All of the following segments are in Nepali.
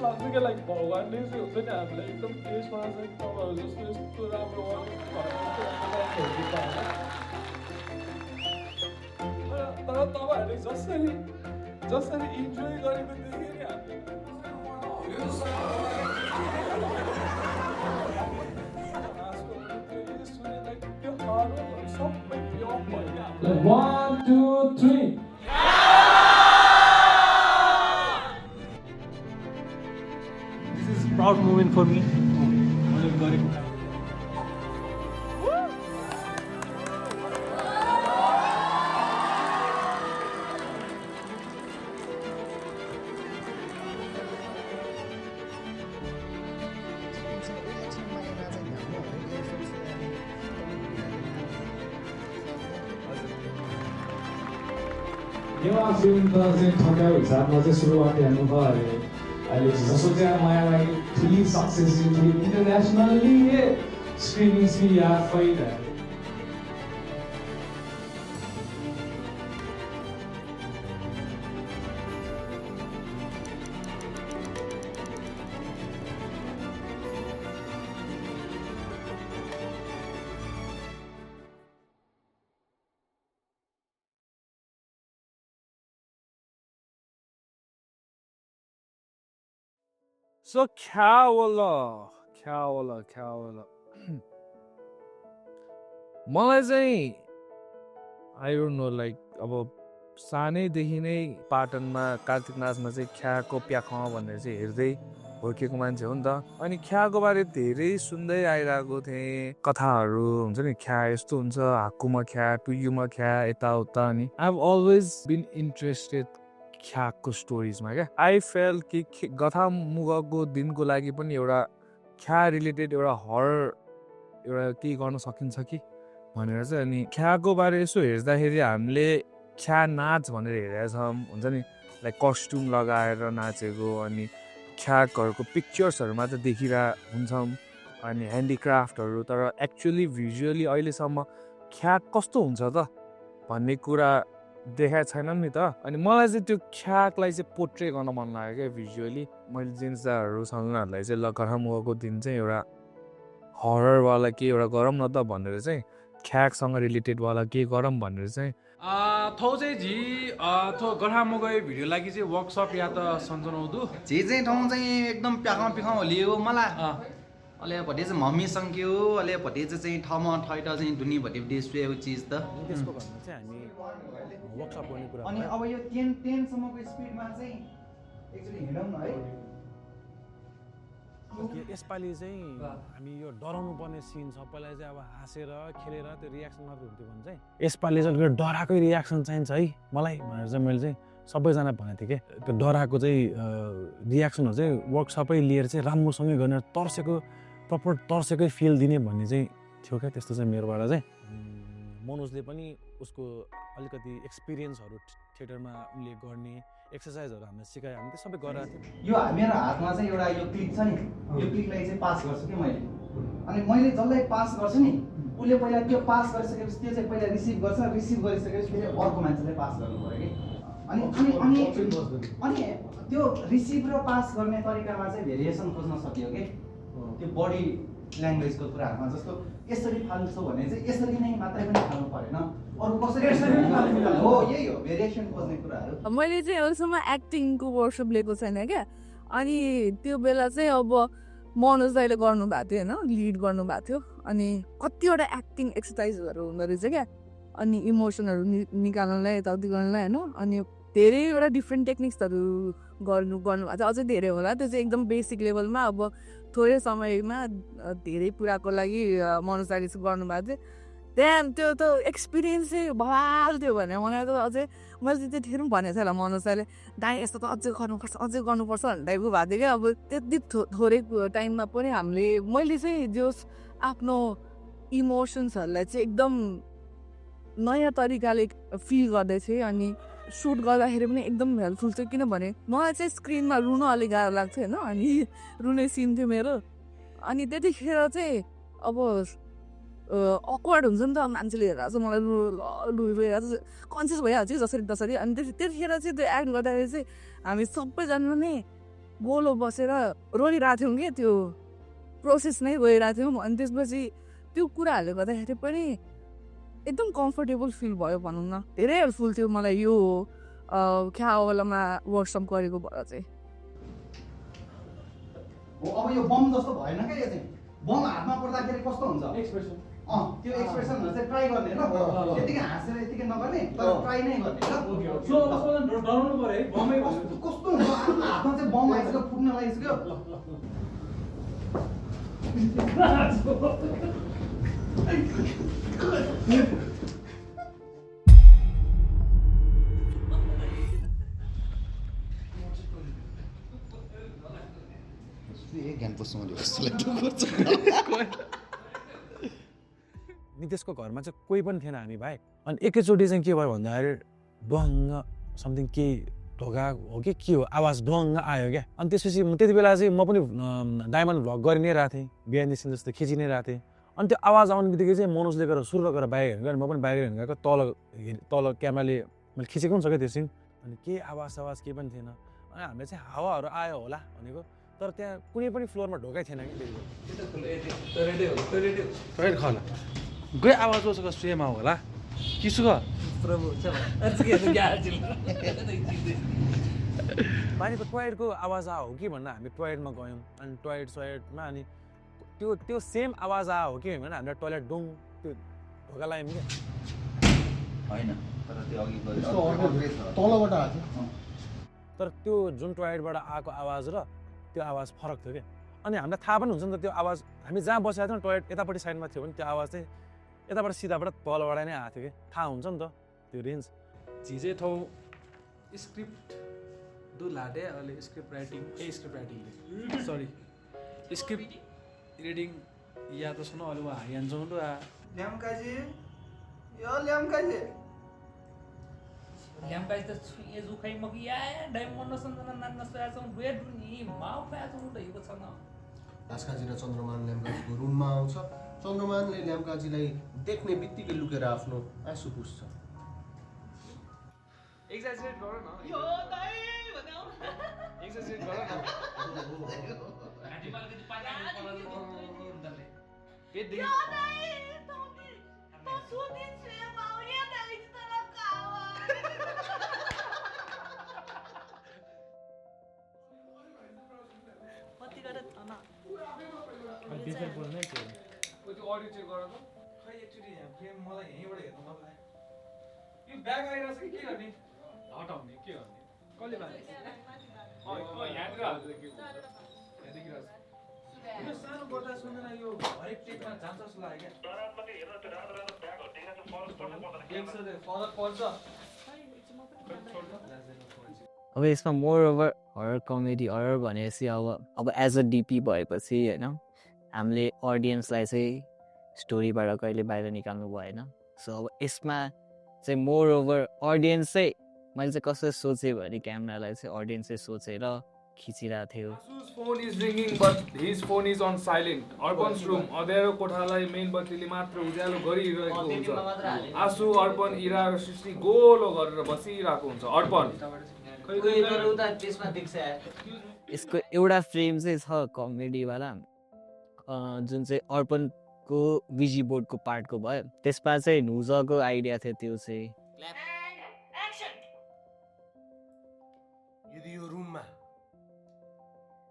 लाग्छ क्या लाइक भगवान्ले चाहिँ हुन्छ नि हामीलाई एकदम त्यसमा चाहिँ तपाईँहरू जस्तो यस्तो राम्रो तर तपाईँहरूले जसरी इन्जोय गरेको देखेँ नि हामीले सबै प्योर भयो 1 2 3 Proud moment for me. यो फिल्म त चाहिँ ठक्काको हिसाबमा चाहिँ सुरुवात हेर्नुभयो अरे अहिले जसो चाहिँ मलाई लागि ठुली सक्सेस इन्टरनेसनली स्क्रिनिङ्स भी याद भइरहेको So Kawala. मलाई चाहिँ I don't know like अब सानैदेखि नै पाटनमा कार्तिक नाचमा चाहिँ ख्याको प्याख भनेर चाहिँ हेर्दै हुर्केको मान्छे हो नि त अनि ख्याको बारे धेरै सुन्दै आइरहेको थिएँ कथाहरू हुन्छ नि ख्या यस्तो हुन्छ हाक्कुमा ख्या टुयुमा ख्या यताउता अनि I have always been interested ख्याको स्टोरिजमा क्या आई फेल कि गथा मुगको दिनको लागि पनि एउटा ख्या रिलेटेड एउटा हरर एउटा केही गर्न सकिन्छ कि भनेर चाहिँ अनि ख्याको बारे यसो हेर्दाखेरि हामीले ख्या नाच भनेर हेरेका छौँ हुन्छ नि लाइक कस्ट्युम लगाएर नाचेको अनि ख्याकहरूको पिक्चर्सहरूमा चाहिँ देखिरहेको हुन्छौँ अनि ह्यान्डिक्राफ्टहरू तर एक्चुअली भिजुअली अहिलेसम्म ख्याक कस्तो हुन्छ त भन्ने कुरा देखाएको छैन नि त अनि मलाई चाहिँ त्यो ख्याकलाई चाहिँ पोर्ट्रे गर्न मन लाग्यो क्या भिजुअली मैले जिन्साहरूसँग उनीहरूलाई चाहिँ गरामुको दिन चाहिँ एउटा हररवाला के एउटा गरौँ न त भनेर चाहिँ ख्याकसँग रिलेटेडवाला के गरौँ भनेर चाहिँ थौ चाहिँ झी थो गरामुगै भिडियो लागि चाहिँ वर्कसप या त सन्जनाउँदु जे चाहिँ ठाउँ चाहिँ एकदम प्याखाउँ पिखाउँ लियो मलाई अले भटे चाहिँ मम्मी सङ्क्यो अले भटे चाहिँ ठाउँमा ठैट चाहिँ दुनी भटे सुएको चिज त त्यसको भन्दा चाहिँ हामी वर्कसप गर्ने कुरा अनि अब यो 10 सम्मको स्पिडमा चाहिँ एक्चुअली हिँडौँ न है यसपालि चाहिँ हामी यो डराउनु पर्ने सिन सबैलाई चाहिँ अब हाँसेर खेलेर त्यो रियाक्सन मात्र हुन्थ्यो भने चाहिँ यसपालि चाहिँ अलिकति डराएकै रियाक्सन चाहिन्छ है मलाई भनेर चाहिँ मैले चाहिँ सबैजना भनेको थिएँ कि त्यो डराएको चाहिँ रियाक्सनहरू चाहिँ वर्कसपै लिएर चाहिँ राम्रोसँगै गर्ने तर्सेको प्रपर तर्सेकै फिल दिने भन्ने चाहिँ थियो क्या त्यस्तो चाहिँ मेरोबाट चाहिँ मनोजले पनि उसको अलिकति एक्सपिरियन्सहरू थिएटरमा उनले गर्ने एक्सर्साइजहरू हामीले सिकायो हामी त्यो सबै गरेर यो मेरो हातमा चाहिँ एउटा यो क्लिक छ नि यो क्लिकलाई चाहिँ पास गर्छु कि मैले अनि मैले जसलाई पास गर्छु नि उसले पहिला त्यो पास गरिसकेपछि त्यो चाहिँ पहिला रिसिभ गर्छ रिसिभ गरिसकेपछि फेरि अर्को मान्छेले पास गर्नु पऱ्यो कि अनि अनि अनि अनि त्यो रिसिभ र पास गर्ने तरिकामा चाहिँ भेरिएसन खोज्न सकियो कि त्यो बडी ल्याङ्ग्वेजको कुराहरूमा जस्तो यसरी फाल्छौ भने चाहिँ यसरी नै मात्रै पनि फाल्नु परेन अरू कसरी हो यही हो भेरिएसन खोज्ने कुराहरू मैले चाहिँ अहिलेसम्म एक्टिङको वर्कसप लिएको छैन क्या अनि त्यो बेला चाहिँ अब मनोज दाइले गर्नुभएको थियो होइन लिड गर्नुभएको थियो अनि कतिवटा एक्टिङ एक्सर्साइजहरू हुँदो रहेछ क्या अनि इमोसनहरू निकाल्नलाई यताउति गर्नलाई होइन अनि धेरैवटा डिफ्रेन्ट टेक्निक्सहरू गर्नुभएको छ अझै धेरै होला त्यो चाहिँ एकदम बेसिक लेभलमा अब थोरै समयमा धेरै कुराको लागि मनोज दाइले चाहिँ गर्नुभएको थियो त्यहाँ त्यो त एक्सपिरियन्स चाहिँ बवाल थियो भने मलाई त अझै मैले त्यतिखेर पनि भनेको थिएँ होला मनोज दाइले दाइ यस्तो त अझै गर्नुपर्छ भन्ने टाइपको भएको थियो क्या अब त्यति थोरै टाइममा पनि हामीले मैले चाहिँ जो आफ्नो इमोसन्सहरूलाई चाहिँ एकदम नयाँ तरिकाले फिल गर्दै थिएँ अनि सुट गर्दाखेरि पनि एकदम हेल्पफुल थियो किनभने मलाई चाहिँ स्क्रिनमा रुन अलिक गाह्रो लाग्थ्यो होइन अनि रुने सिन थियो मेरो अनि त्यतिखेर चाहिँ अब अक्वर्ड हुन्छ नि त मान्छेले हेरेर चाहिँ मलाई कन्सियस भइहाल्छ जसरी तसरी अनि त्यतिखेर चाहिँ त्यो एक्ट गर्दाखेरि चाहिँ हामी सबैजना नै गोलो बसेर रोइरहेको थियौँ कि त्यो प्रोसेस नै गइरहेको थियौँ अनि त्यसपछि त्यो कुराहरूले गर्दाखेरि पनि एकदम कम्फर्टेबल फिल भयो भनौँ न धेरै हेल्पफुल थियो मलाई यो ख्यावालामा वर्कसप गरेको भएर चाहिँ अब यो बम जस्तो भएन क्या यो चाहिँ बम हातमा पर्दाखेरि कस्तो हुन्छ एक्सप्रेसन त्यो एक्सप्रेसनहरू चाहिँ ट्राई गर्ने ल यतिकै हाँसेर यतिकै नगर्ने तर ट्राई नै गर्ने ल डराउनु पर्यो है बमै भयो कस्तो हुन्छ हातमा चाहिँ बम आइसक्यो फुट्न लागिसक्यो नितेशको घरमा चाहिँ कोही पनि थिएन हामी भाइ अनि एकैचोटि चाहिँ के भयो भन्दाखेरि डुवाङ्ग समथिङ के ढोका हो कि के हो आवाज डुवाङ्ग आयो क्या अनि त्यसपछि त्यति बेला चाहिँ म पनि डायमन्ड भ्लग गरि नै रहेको थिएँ बिहान निस्किन जस्तो खिचि नै रहेको थिएँ अनि त्यो आवाज आउने बित्तिकै चाहिँ मनोजले गरेर सुरु गरेर बाहिर हेर्नु गयो म पनि बाहिर हेर्नु गएको तल क्यामेराले मैले खिचेको पनि छ क्या त्यो सिन अनि केही आवाज केही पनि थिएन अनि हामीले चाहिँ हावाहरू आयो होला भनेको तर त्यहाँ कुनै पनि फ्लोरमा ढोकै थिएन कि टोइलेट खला गए आवाज बसेको स्ट्रेमा होला किसुको पानीको टोयलेटको आवाज आयो हो कि भनेर हामी टोयलेटमा गयौँ अनि टोयलेटमा अनि त्यो सेम आवाज आयो हो कि भनेर हामीले टोयलेट डुङ त्यो ढोका लगायौँ क्या होइन तर त्यो अघि तलबाट आएको तर त्यो जुन टोयलेटबाट आएको आवाज र त्यो आवाज फरक थियो क्या अनि हामीलाई थाहा पनि हुन्छ नि त त्यो आवाज हामी जहाँ बसेको थियौँ टोयलेट यतापट्टि साइडमा थियो भने त्यो आवाज चाहिँ यताबाट सिधाबाट तलबाट नै आएको थियो कि थाहा हुन्छ नि त त्यो रेन्ज झिझे ठाउँ स्क्रिप्ट दु लाटे अहिले script writing sorry script reading या त सुन अहिले हाइहान्छौँ ल ल्याम्काजी यो ल्याम्काजी ल्याम्काजी त छुए जुखाइ मकिया डायमन्ड सन्दन नान्न सोयाछौँ वेट नि माउ पाछौँ त यो छ न ढास्काजी र चन्द्रमान ल्याम्काजीको रुममा आउँछ चन्द्रमानले ल्याम्काजीलाई देख्ने बित्तिकै लुकेर आफ्नो आँसु पुस्छ एक्सर्साइज गर न यो दाइ भन्नु एक्सर्साइज गर न घाँटी पालको पानी पर्छ पेट देखि त्यो अडियो चेक गर त खै एकचोटि यहाँ फ्रेम मलाई यहीँबाट हेर्नु मन लाग्यो यो ब्याग आइरहेछ कि के गर्ने हटाउने के गर्ने कसले बाँध्ने यहाँतिर हाल्छ के हुन्छ यहाँ देखिरहेछ यो सानो गर्दा सुन्दैन यो हरेक टेकमा जान्छ जस्तो लाग्यो क्या फरक पर्छ अब यसमा more over horror comedy horror भनेपछि अब एज अ डिपी भएपछि होइन हामीले अडियन्सलाई चाहिँ स्टोरीबाट कहिले बाहिर निकाल्नु भएन सो अब यसमा चाहिँ मोर ओभर अडियन्स चाहिँ मैले चाहिँ कसरी सोचेँ भने क्यामेरालाई चाहिँ अडियन्सले सोचेर खिचिरहेको थियो Asu's phone is ringing but his phone is on silent. अर्पण's room अँध्यारो कोठालाई मेन बत्तीले मात्र उज्यालो गरिरहेको हुन्छ आसु अर्पण इरा र सृष्टि गोलो गरेर बसिरहेको हुन्छ अर्पण यसको एउटा फ्रेम चाहिँ छ कमेडीवाला जुन चाहिँ अर्पणको विजी बोर्डको पार्टको भयो त्यसमा चाहिँ नुजको आइडिया थियो त्यो चाहिँ यदि यो रुममा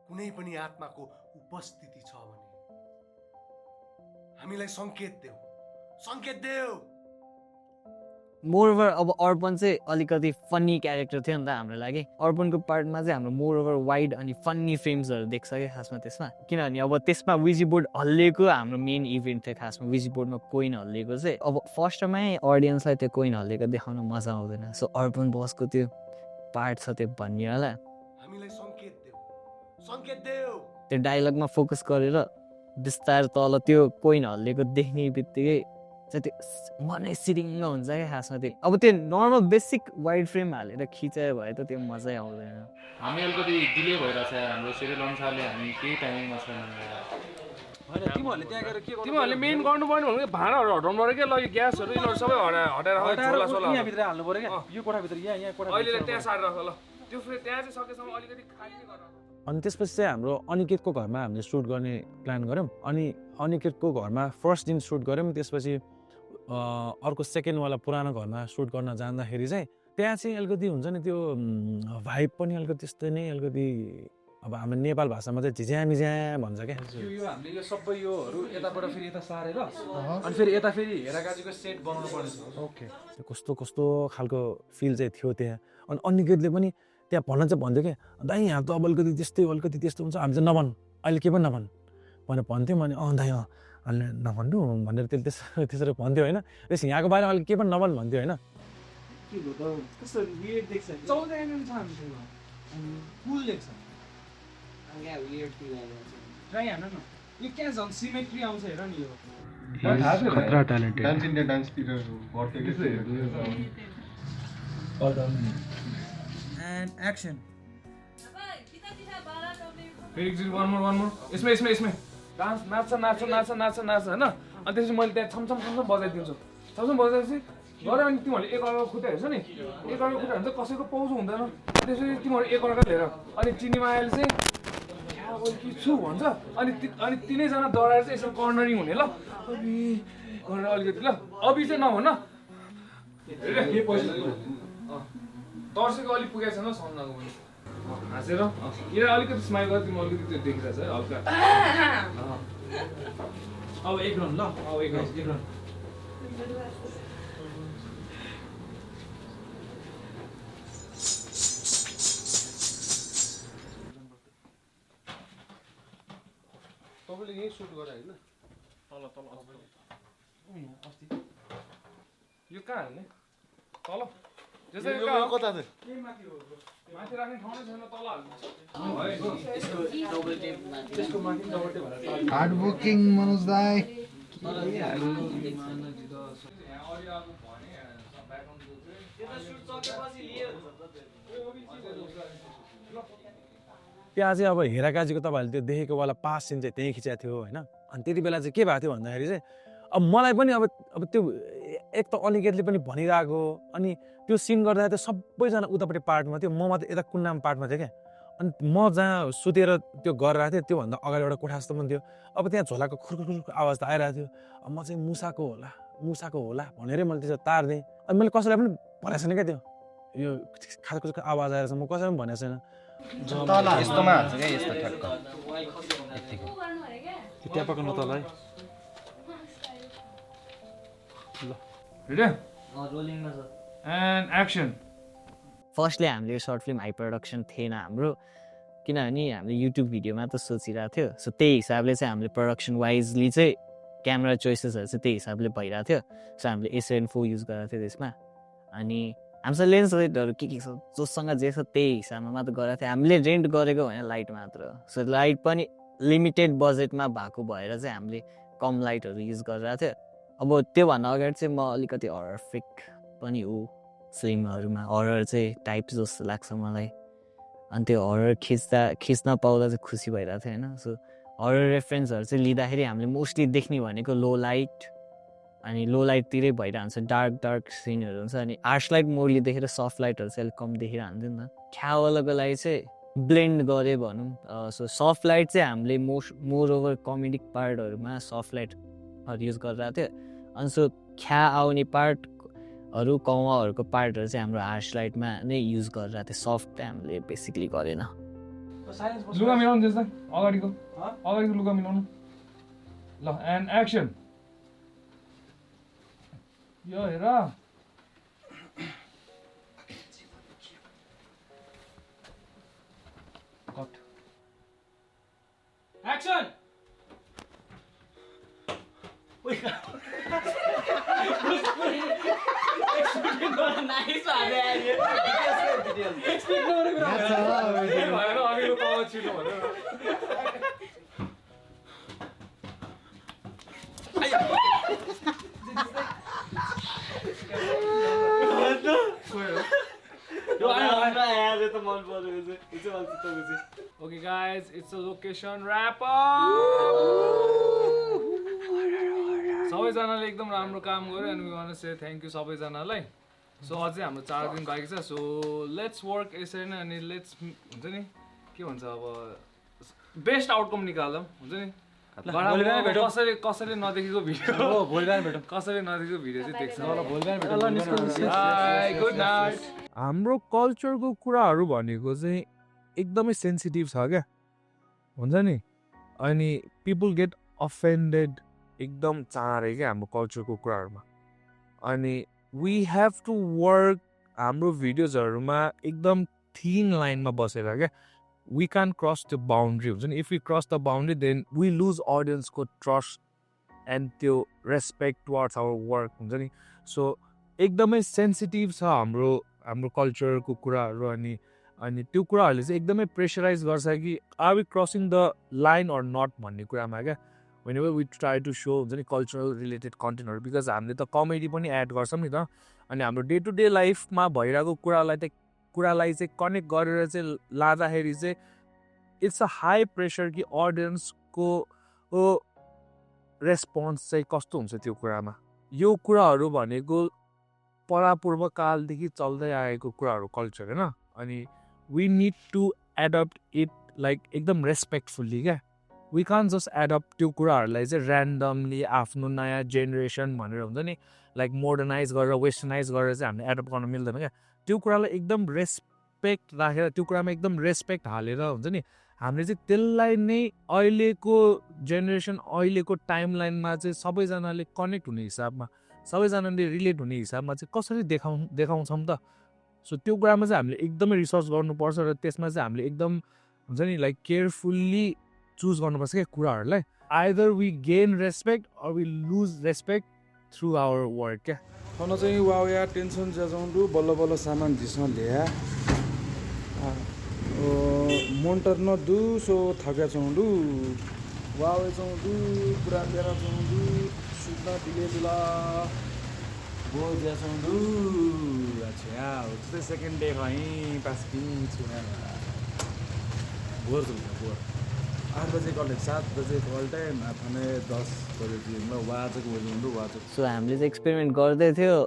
कुनै पनि आत्माको उपस्थिति छ भने हामीलाई सङ्केत देऊ मोर ओभर अब अर्पण चाहिँ अलिकति फन्नी क्यारेक्टर थियो नि त हाम्रो लागि अर्पणको पार्टमा चाहिँ हाम्रो मोर ओभर वाइड अनि फन्नी फ्रेम्सहरू देख्छ क्या खासमा त्यसमा किनभने अब त्यसमा विजी बोर्ड हल्लिएको हाम्रो मेन इभेन्ट थियो खासमा विजी बोर्डमा कोइन हल्लिएको चाहिँ अब फर्स्टमै अडियन्सलाई त्यो कोइन हल्लिएको देखाउन मजा आउँदैन सो अर्पण बसको त्यो पार्ट छ त्यो भन्ने होला हामीलाई सङ्केत देऊ त्यो डायलगमा फोकस गरेर बिस्तारै तल त्यो कोइन हल्लिएको देख्ने बित्तिकै चाहिँ त्यो मनै सिरिङ्ग हुन्छ क्या खासमा त्यो अब त्यो नर्मल बेसिक वाइड फ्रेम हालेर खिचायो भए त त्यो मजै आउँदैन हामी अलिकति डिले भइरहेछ हाम्रो सिरियल अनुसारले हामी केही टाइमिङमा छैन तिमीहरूले त्यहाँ गएर के तिमीहरूले मेन गर्नु पर्ने भनेको भाँडाहरू हटाउनु पऱ्यो क्या ल यो ग्यासहरू यिनीहरू सबै हटाएर यहाँभित्र हाल्नु पऱ्यो क्या यो कोठाभित्र यहाँ कोठा अहिले त्यहाँ सारेर राख ल त्यो फेरि त्यहाँ चाहिँ सकेसम्म अलिकति खाली गरेर अनि त्यसपछि चाहिँ हाम्रो अनिकेतको घरमा हामीले सुट गर्ने प्लान गऱ्यौँ अनि अनिकेतको घरमा फर्स्ट दिन सुट गऱ्यौँ त्यसपछि अर्को सेकेन्डवाला पुरानो घरमा सुट गर्न जाँदाखेरि चाहिँ त्यहाँ चाहिँ अलिकति हुन्छ नि त्यो भाइब पनि अलिकति त्यस्तै नै अलिकति अब हाम्रो नेपाल भाषामा चाहिँ झिझ्यामिझ्या भन्छ क्या यो हामीले यो सबै योहरू यताबाट फेरि यता सारेर अनि फेरि यता फेरि हेराकाजीको सेट बनाउनु पर्छ ओके कस्तो कस्तो खालको फिल चाहिँ थियो त्यहाँ अनि अनिकेतले पनि त्यहाँ भन्न चाहिँ भन्थ्यो क्या दाइ यहाँ त अब अलिकति त्यस्तो हुन्छ हामी चाहिँ नभन् अहिले के पनि नभन् भनेर भन्थ्यो अनि दाइ अहिले नभन्नु भनेर त्यसरी भन्थ्यो होइन त्यस यहाँको बारेमा अलिक के पनि नभन् भन्थ्यो होइन खतरा ट्यालेन्टेड डान्स इन्डिया डान्सतिर And action. One more. यसमै डान्स नाच्छ हैन अनि त्यसपछि मैले त्यहाँ छमछम बजाइदिन्छु छमछम बजाएपछि गऱ्यो अनि तिमीहरूले एकअर्काको खुट्टा हेर्छ नि एकअर्काको खुट्टा हेर्छ कसैको पाउजो हुँदैन त्यसपछि तिमीहरू एकअर्का लिएर अनि चिनीमा आएर चाहिँ क्या कि छु भन्छ अनि तिनैजना डराएर चाहिँ यसो कर्नरिङ हुने ल गरेर अलिकति ल अभि चाहिँ नभन्न तर्सेको अलिक पुगेको छैन सम्झनाको पनि हाँसेर किन अलिकति स्माइल गरेर तिमी अलिकति त्यो देखिरहेको छ है हल्का अब एक रन ल अब एक रन तपाईँले यहीँ सुट गरे होइन तल अस्ति यो कहाँ हाल्ने तल कता थियो माथि राख्ने ठाउँ नै छैन तल हाल्नु हार्ड वर्किङ मनोज दाई त्यहाँ चाहिँ अब हेराकाजीको तपाईँहरूले त्यो देखेको वाला पास सिन चाहिँ त्यहीँ खिचाएको थियो होइन अनि त्यति बेला चाहिँ के भएको थियो भन्दाखेरि चाहिँ अब मलाई पनि अब त्यो एक त अनिकेतले पनि भनिरहेको अनि त्यो सिन गर्दा त्यो सबैजना उतापट्टि पार्टमा थियो म मात्रै यता कुन्नामा पार्टमा थिएँ क्या अनि म जहाँ सुतेर त्यो गरिरहेको थिएँ त्योभन्दा अगाडि एउटा कोठा जस्तो पनि थियो अब त्यहाँ झोलाको खुर्खुर आवाज त आइरहेको थियो अब म चाहिँ मुसाको होला भनेरै मैले त्यसो तार्दिएँ अनि मैले कसैलाई पनि भनेको छैन क्या त्यो यो खासको आवाज आएर म कसैलाई पनि भनेको छैन यस्तोमा हाल्छ क्या यस्तो ठ्याक्क त्यहाँ पकाउनु तल है ल रेडी एन्ड एक्सन फर्स्टली हामीले यो सर्ट फिल्म हाई प्रडक्सन थिएन हाम्रो किनभने हामीले युट्युब भिडियोमा त सोचिरहेको थियो सो त्यही हिसाबले चाहिँ हामीले प्रडक्सन वाइजली चाहिँ क्यामेरा चोइसेसहरू चाहिँ त्यही हिसाबले भइरहेको थियो सो हामीले A7IV युज गरेको थियो त्यसमा अनि हामीसँग लेन्स रेटहरू के छ जोसँग जे छ त्यही हिसाबमा मात्र गरेको थियो हामीले रेन्ट गरेको होइन लाइट मात्र सो लाइट पनि लिमिटेड बजेटमा भएको भएर चाहिँ हामीले कम लाइटहरू युज गरिरहेको थियो अब त्योभन्दा अगाडि चाहिँ म अलिकति हरर फ्रिक पनि हो फिल्महरूमा हरर चाहिँ टाइप जस्तो लाग्छ मलाई अनि त्यो हरर खिच्न पाउँदा चाहिँ खुसी भइरहेको थियो होइन सो हरर रेफरेन्सहरू चाहिँ लिँदाखेरि हामीले मोस्टली देख्ने भनेको लो लाइट अनि लो लाइटतिरै भइरहन्छ डार्क सिनहरू हुन्छ अनि आर्ट्स लाइट मोर लिँदाखेरि सफ्ट लाइटहरू चाहिँ अलिक कम देखिरहन्थ्यो नि त ख्यावालाको लागि चाहिँ ब्लेन्ड गरे भनौँ सो सफ्ट लाइट चाहिँ हामीले मोर ओभर कमेडिक पार्टहरूमा सफ्ट लाइटहरू युज गरिरहेको थियो अनि सो ख्या आउने पार्टहरू कौवाहरूको पार्टहरू चाहिँ हाम्रो हार्स लाइटमा नै युज गरिरहेको थियो सफ्ट चाहिँ हामीले बेसिकली गरेन लुगा मिलाउनु त्यसमा अगाडिको लुगा मिलाउनु ल एन्ड एक्सन यो हेर cut action Okay guys, it's a location wrap up. सबैजनाले एकदम राम्रो काम गर्यो and we want to say thank you सबैजनालाई. So अझै हाम्रो 4 दिन बाँकी छ. So let's work यसरी नै अनि let's हुन्छ नि के भन्छ अब बेस्ट आउटकम निकाल्दा हुन्छ नि भोलि बिहान भेटौँ। कसैले नदेखेको भिडियो भोलि बिहान भेटौँ। कसैले नदेखेको भिडियो चाहिँ देख्छ भोलि बिहान भेटौँ। बाई गुड नाइट हाम्रो कल्चरको कुराहरू भनेको चाहिँ एकदमै सेन्सिटिभ छ क्या हुन्छ नि अनि पिपल गेट अफेन्डेड एकदम चाँडै क्या हाम्रो कल्चरको कुराहरूमा अनि वी हेभ टु वर्क हाम्रो भिडियोजहरूमा एकदम थिन लाइनमा बसेर क्या we can cross the boundary हुन्छ नि if you cross the boundary then we lose अडियन्सको ट्रस्ट एन्ड त्यो रेस्पेक्ट टुवर्ड्स आवर वर्क हुन्छ नि सो एकदमै सेन्सिटिभ छ हाम्रो कल्चरको कुराहरू अनि त्यो कुराहरूले चाहिँ एकदमै प्रेसराइज गर्छ कि are we crossing the line or not भन्ने कुरामा क्या वेन वी ट्राई टु सो हुन्छ नि कल्चरल रिलेटेड कन्टेन्टहरू बिकज हामीले त कमेडी पनि एड गर्छौँ नि त अनि हाम्रो डे टु डे लाइफमा भइरहेको कुरालाई चाहिँ कनेक्ट गरेर चाहिँ लाँदाखेरि चाहिँ इट्स अ हाई प्रेसर कि अडियन्सको रेस्पोन्स चाहिँ कस्तो हुन्छ त्यो कुरामा यो कुराहरू भनेको परापूर्व कालदेखि चल्दै आएको कुराहरू कल्चर होइन अनि we need to adapt it like एकदम रेस्पेक्टफुल्ली क्या वी कान जस्ट एडप्ट त्यो कुराहरूलाई चाहिँ ऱ्यान्डमली आफ्नो नयाँ जेनेरेसन भनेर हुन्छ नि लाइक मोडर्नाइज गरेर वेस्टर्नाइज गरेर चाहिँ हामीले एडप्ट गर्न मिल्दैन क्या त्यो कुरालाई एकदम रेस्पेक्ट राखेर त्यो कुरामा एकदम रेस्पेक्ट हालेर हुन्छ नि हामीले चाहिँ त्यसलाई नै अहिलेको जेनेरेसन अहिलेको टाइमलाइनमा चाहिँ सबैजनाले कनेक्ट हुने हिसाबमा सबैजनाले रिलेट हुने हिसाबमा चाहिँ कसरी देखाउँछौँ त सो त्यो कुरामा चाहिँ हामीले एकदमै रिसर्च गर्नुपर्छ र त्यसमा चाहिँ हामीले एकदम हुन्छ नि लाइक केयरफुल्ली चुज गर्नुपर्छ क्या कुराहरूलाई either we gain respect or we lose respect through our work क्या खाना चाहिँ वाउ या टेन्सन जाउँदु बल्ल बल्ल सामान झिस्न ल्याए मोन्टर न दुसो थक्या चौँडु वाउ चौँडु पुरा बेरा चौँडु सुत्न दिलेजुला बोझ्या चौँडु अच्छा त्यस्तै सेकेन्ड डे खै पास्किङ छु बोर चल्छ बोर 8 बजे कलेज 7 बजे कल टाइम आफ्नै 10 बजेतिर वाचको बजाउँदु वाचको सो हामीले चाहिँ एक्सपेरिमेन्ट गर्दै थियो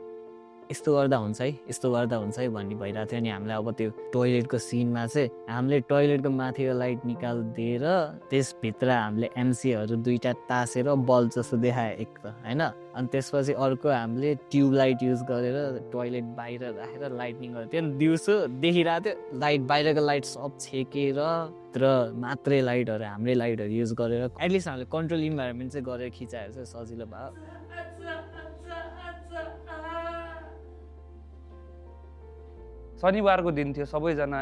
यस्तो गर्दा हुन्छ है यस्तो गर्दा हुन्छ है भन्ने भइरहेको थियो अनि हामीलाई अब त्यो टोइलेटको सिनमा चाहिँ हामीले टोइलेटको माथिको लाइट निकालिदिएर त्यसभित्र हामीले एमसीहरू 2टा तासेर बल्ब जस्तो देखायो एक त होइन अनि त्यसपछि अर्को हामीले ट्युब लाइट युज गरेर टोइलेट बाहिर राखेर लाइटनिङ गरेको थियो दिउँसो देखिरहेको थियो लाइट बाहिरको लाइट सब छेकेर र मात्रै लाइटहरू हाम्रै लाइटहरू युज गरेर एटलिस्ट हामीले कन्ट्रोल इन्भाइरोमेन्ट चाहिँ गरेर खिचाएर चाहिँ सजिलो भयो शनिबारको दिन थियो सबैजना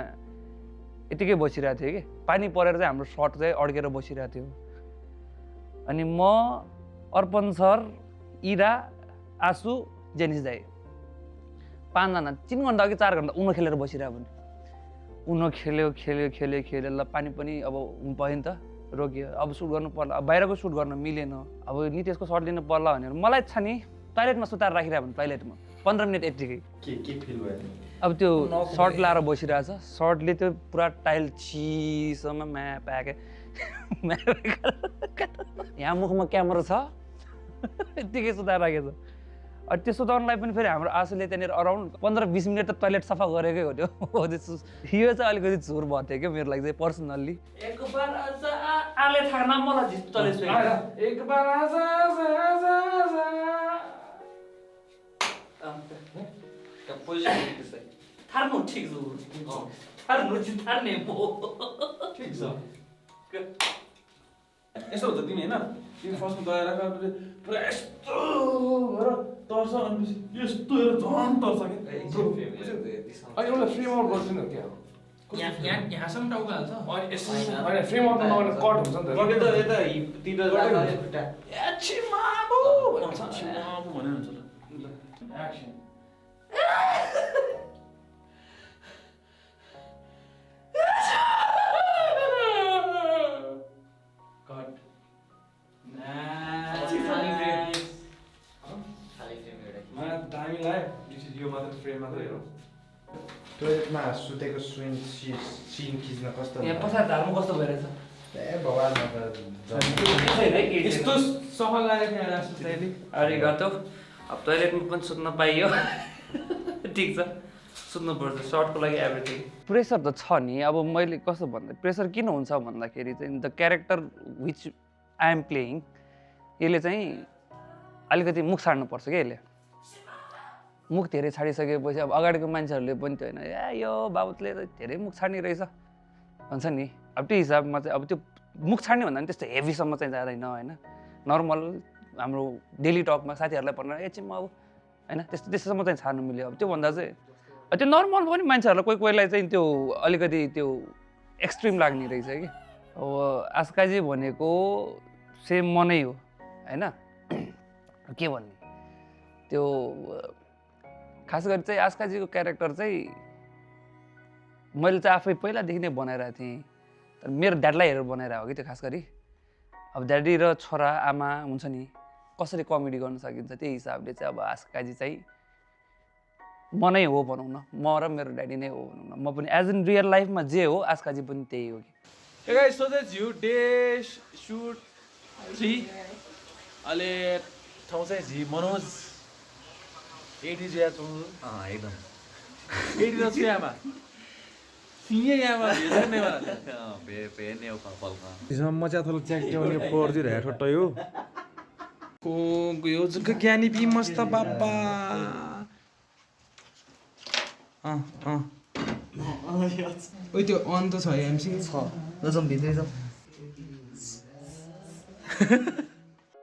यतिकै बसिरहेको थियो कि पानी परेर चाहिँ हाम्रो सर्ट चाहिँ अड्केर बसिरहेको थियो अनि म अर्पण सर इरा आसु जेनिस दाई 5 जना 3 घन्टा अघि 4 घन्टा उनो खेलेर बसिरहेको पनि उनो खेल्यो ल पानी पनि अब भयो नि त रोकियो अब सुट गर्नु पर्ला अब बाहिरको सुट गर्न मिलेन अब नितेशको सर्ट लिनु पर्ला भनेर मलाई छ नि टोइलेटमा सुताएर राखिरहेको भने टोइलेटमा 15 मिनट यतिकै के फिल भयो अब त्यो सर्ट लाएर बसिरहेछ सर्टले त्यो पुरा टाइल चिसोमा म्या प्याके यहाँ मुखमा क्यामेरा छ यतिकै सुताएर राखेको छ अनि त्यो सुताउनलाई पनि फेरि हाम्रो आँसुले त्यहाँनिर अराउन्ड 15-20 मिनट त टोइलेट सफा गरेकै हो त्यो यो चाहिँ अलिकति झोर भयो थियो क्या मेरो लागि चाहिँ पर्सनल्ली एक बार आले थाना मलाई जित्तले एक बार आजा थार्नु ठिक छ थार्नु चाहिँ थार्ने म ठिक छ यसो हुन्छ तिमी होइन तिमी फर्स्टमा दया राख पुरा यस्तो भएर तर्छ अनि यस्तो हेरेर झन् तर्छ कि अनि एउटा फ्रेम आउट गर्छु नि क्या यहाँसम्म टाउको हाल्छ अनि यसो होइन फ्रेम आउट नगरेर कट हुन्छ नि त यता तिर छिमाबु भन्छ छिमाबु भन्ने हुन्छ ल एक्सन टोइलेटमा सुतेको सिन खिच्न कस्तो यहाँ पछाडि धार्नु कस्तो भइरहेछ ए भगवान् यस्तो सफा लागेको थियो राष्ट्र अरे गर्छौ अब टोइलेटमा पनि सुत्न पाइयो ठिक छ सुत्नुपर्छ सर्टको लागि एभ्रिथिङ। प्रेसर त छ नि। अब मैले कस्तो भन्दा प्रेसर किन हुन्छ भन्दाखेरि चाहिँ the character which I am playing यसले चाहिँ अलिकति मुख छाड्नुपर्छ क्या। यसले मुख धेरै छाडिसकेपछि अब अगाडिको मान्छेहरूले पनि त्यो होइन यो बाबुले त धेरै मुख छाड्ने रहेछ भन्छ नि। अब त्यो हिसाबमा चाहिँ अब त्यो मुख छाड्ने भन्दा पनि त्यस्तो हेभीसम्म चाहिँ जाँदैन होइन। नर्मल हाम्रो डेली टकमा साथीहरूलाई भन्नु एकछिन अब होइन त्यस्तोसम्म चाहिँ छाड्नु मिल्यो। अब त्योभन्दा चाहिँ त्यो नर्मल पनि मान्छेहरूलाई कोहीलाई चाहिँ त्यो अलिकति त्यो एक्सट्रिम लाग्ने रहेछ कि। अब आस्काजी भनेको सेम म नै हो होइन। के भन्ने त्यो खास गरी चाहिँ आस्काजीको क्यारेक्टर चाहिँ मैले चाहिँ आफै पहिलादेखि नै बनाइरहेको थिएँ। तर मेरो ड्याडलाई हेरेर बनाइरहेको हो कि त्यो खास गरी। अब ड्याडी र छोरा आमा हुन्छ नि कसरी कमेडी गर्न सकिन्छ त्यही हिसाबले चाहिँ अब आस्काजी चाहिँ म नै हो भनौँ न। म र मेरो ड्याडी नै हो भनौँ न। म पनि एज इन रियल लाइफमा जे हो आस्काजी पनि त्यही हो कि। Hey guys, so that's you day shoot 3 अहिले ठाउँ चाहिँ झी मनोज 80 जिया छु एकदम 80 र छुयामा सिंगे यामा भेज्ने वाला ने फलका इसमा मचा थोल च्याक च्याउने पोर दि रहे ठट्टै हो को यो जुका ज्ञानी बी मस्त बाबा ओइ त्यो अन त छ एमसी छ नजम भित्रै जाऊ।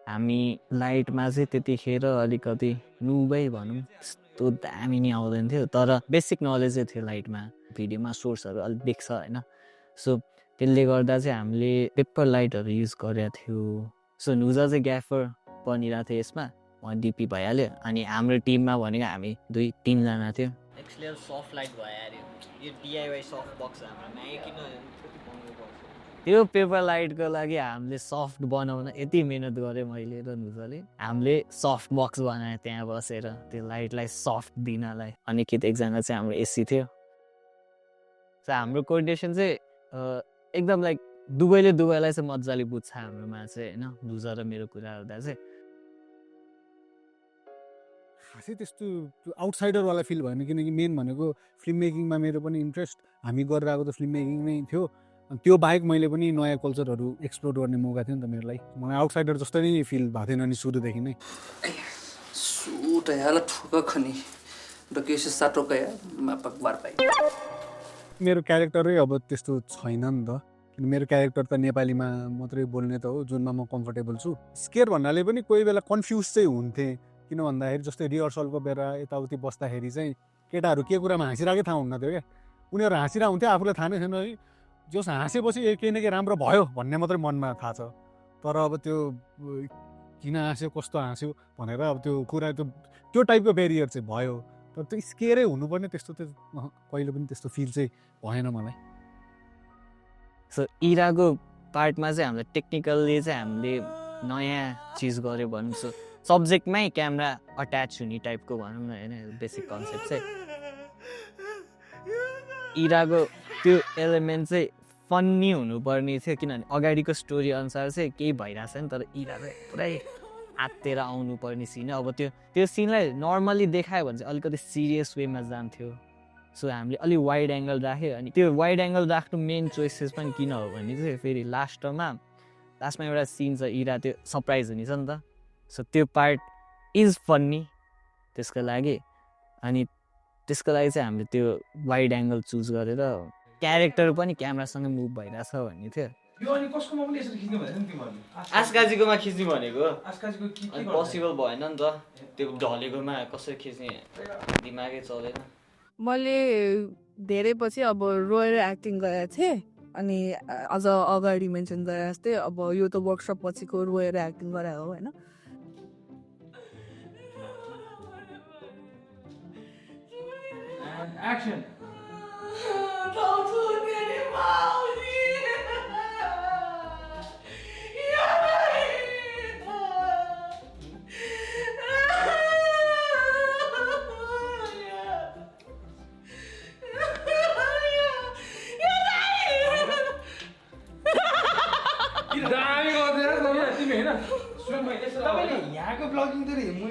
हामी लाइटमा चाहिँ त्यतिखेर अलिकति नुबै भनौँ त्यस्तो दामी नि आउँदैन थियो। तर बेसिक नलेज चाहिँ थियो लाइटमा। भिडियोमा सोर्सहरू अलिक देख्छ होइन। सो त्यसले गर्दा चाहिँ हामीले पेपर लाइटहरू युज गरेको थियो। सो नुजा चाहिँ ग्याफर बनिरहेको थियो यसमा। उहाँ डिपी भइहाल्यो। अनि हाम्रो टिममा भनेको हामी 2-3 जना थियो। एक्सलेयर सफ्ट लाइट भयो अरे यो DIY सफ्ट बक्स हाम्रोमा किन त्यो पेपर लाइटको लागि हामीले सफ्ट बनाउन यति मिहिनेत गऱ्यो मैले र नुजाले। हामीले सफ्ट बक्स बनायो त्यहाँ बसेर त्यो लाइटलाई सफ्ट दिनलाई। अनि एकजना चाहिँ हाम्रो एसी थियो। सो हाम्रो कोर्डिनेसन चाहिँ एकदम लाइक दुवैलाई चाहिँ मजाले बुझ्छ हाम्रोमा चाहिँ होइन। नुजा र मेरो कुरा हुँदा चाहिँ खासै त्यस्तो त्यो आउटसाइडरवाला फिल भएन। किनकि मेन भनेको फिल्म मेकिङमा मेरो पनि इन्ट्रेस्ट हामी गरेर आएको त फिल्म मेकिङ नै थियो। अनि त्यो बाहेक मैले पनि नयाँ कल्चरहरू एक्सप्लोर गर्ने मौका थियो नि त मेरो लागि। मलाई आउटसाइडर जस्तो नै फिल भएको थिएन नि सुरुदेखि नै। सुट याला ठुक खनी र केसी साटोका या मापक बार पाइ। मेरो क्यारेक्टरै अब त्यस्तो छैन नि त। मेरो क्यारेक्टर त नेपालीमा मात्रै बोल्ने त हो जुनमा म कम्फर्टेबल छु। स्केयर भन्नाले पनि कोही बेला कन्फ्युज चाहिँ हुन्थेँ। किन भन्दाखेरि जस्तै रिहर्सलको बेला यताउति बस्दाखेरि चाहिँ केटाहरू के कुरामा हाँसिरहेकै थाहा हुन्न थियो क्या। उनीहरू हाँसिरहेको हुन्थ्यो आफूलाई थाहा नै छैन है। जस हाँसेपछि केही न केही राम्रो भयो भन्ने मात्रै मनमा थाहा छ। तर अब त्यो किन हाँस्यो कस्तो हाँस्यो भनेर अब त्यो कुरा त्यो टाइपको बेरियर चाहिँ भयो। तर त्यो स्केयरै हुनुपर्ने त्यस्तो त कहिले पनि त्यस्तो फिल चाहिँ भएन मलाई। सो इराको पार्टमा चाहिँ हामीलाई टेक्निकल्ली चाहिँ हामीले नयाँ चिज गऱ्यो भन्छौँ। सब्जेक्टमै क्यामेरा अट्याच हुने टाइपको भनौँ न होइन। बेसिक कन्सेप्ट चाहिँ इराको त्यो एलिमेन्ट चाहिँ फन्नी हुनुपर्ने थियो। किनभने अगाडिको स्टोरी अनुसार चाहिँ केही भइरहेको छ नि। तर इरा चाहिँ पुरै आत्तेर आउनुपर्ने सिन। अब त्यो सिनलाई नर्मली देखायो भने चाहिँ अलिकति सिरियस वेमा जान्थ्यो। सो हामीले अलिक वाइड एङ्गल राख्यो। अनि त्यो वाइड एङ्गल राख्नु मेन चोइसेस पनि किन हो भने चाहिँ फेरि लास्टमा एउटा सिन छ इरा त्यो सरप्राइज हुने छ नि त। सो त्यो पार्ट इज फन्नी त्यसको लागि। अनि त्यसको लागि चाहिँ हामीले त्यो वाइड एङ्गल चुज गरेर क्यारेक्टर पनि क्यामेरासँग मुभ भइरहेछ भन्ने थियो। यो अनि कसकोमा पनि यसरी खिच्नु भएन नि तिमीहरूले? आस्काजीकोमा खिच्ने भनेको आस्काजीको के पोसिबल भएन नि त। त्यो ढलेकोमा कसरी खिच्ने दिमागै चलेन। मैले धेरै पछि अब रोएर एक्टिङ गरेको थिएँ। अनि अझ अगाडि मेन्सन गरे जस्तै अब यो त वर्कसप पछिको रोएर एक्टिङ गराएको हो होइन। एक्सन तपाईँले यहाँको ब्लगिङ त हेर्नु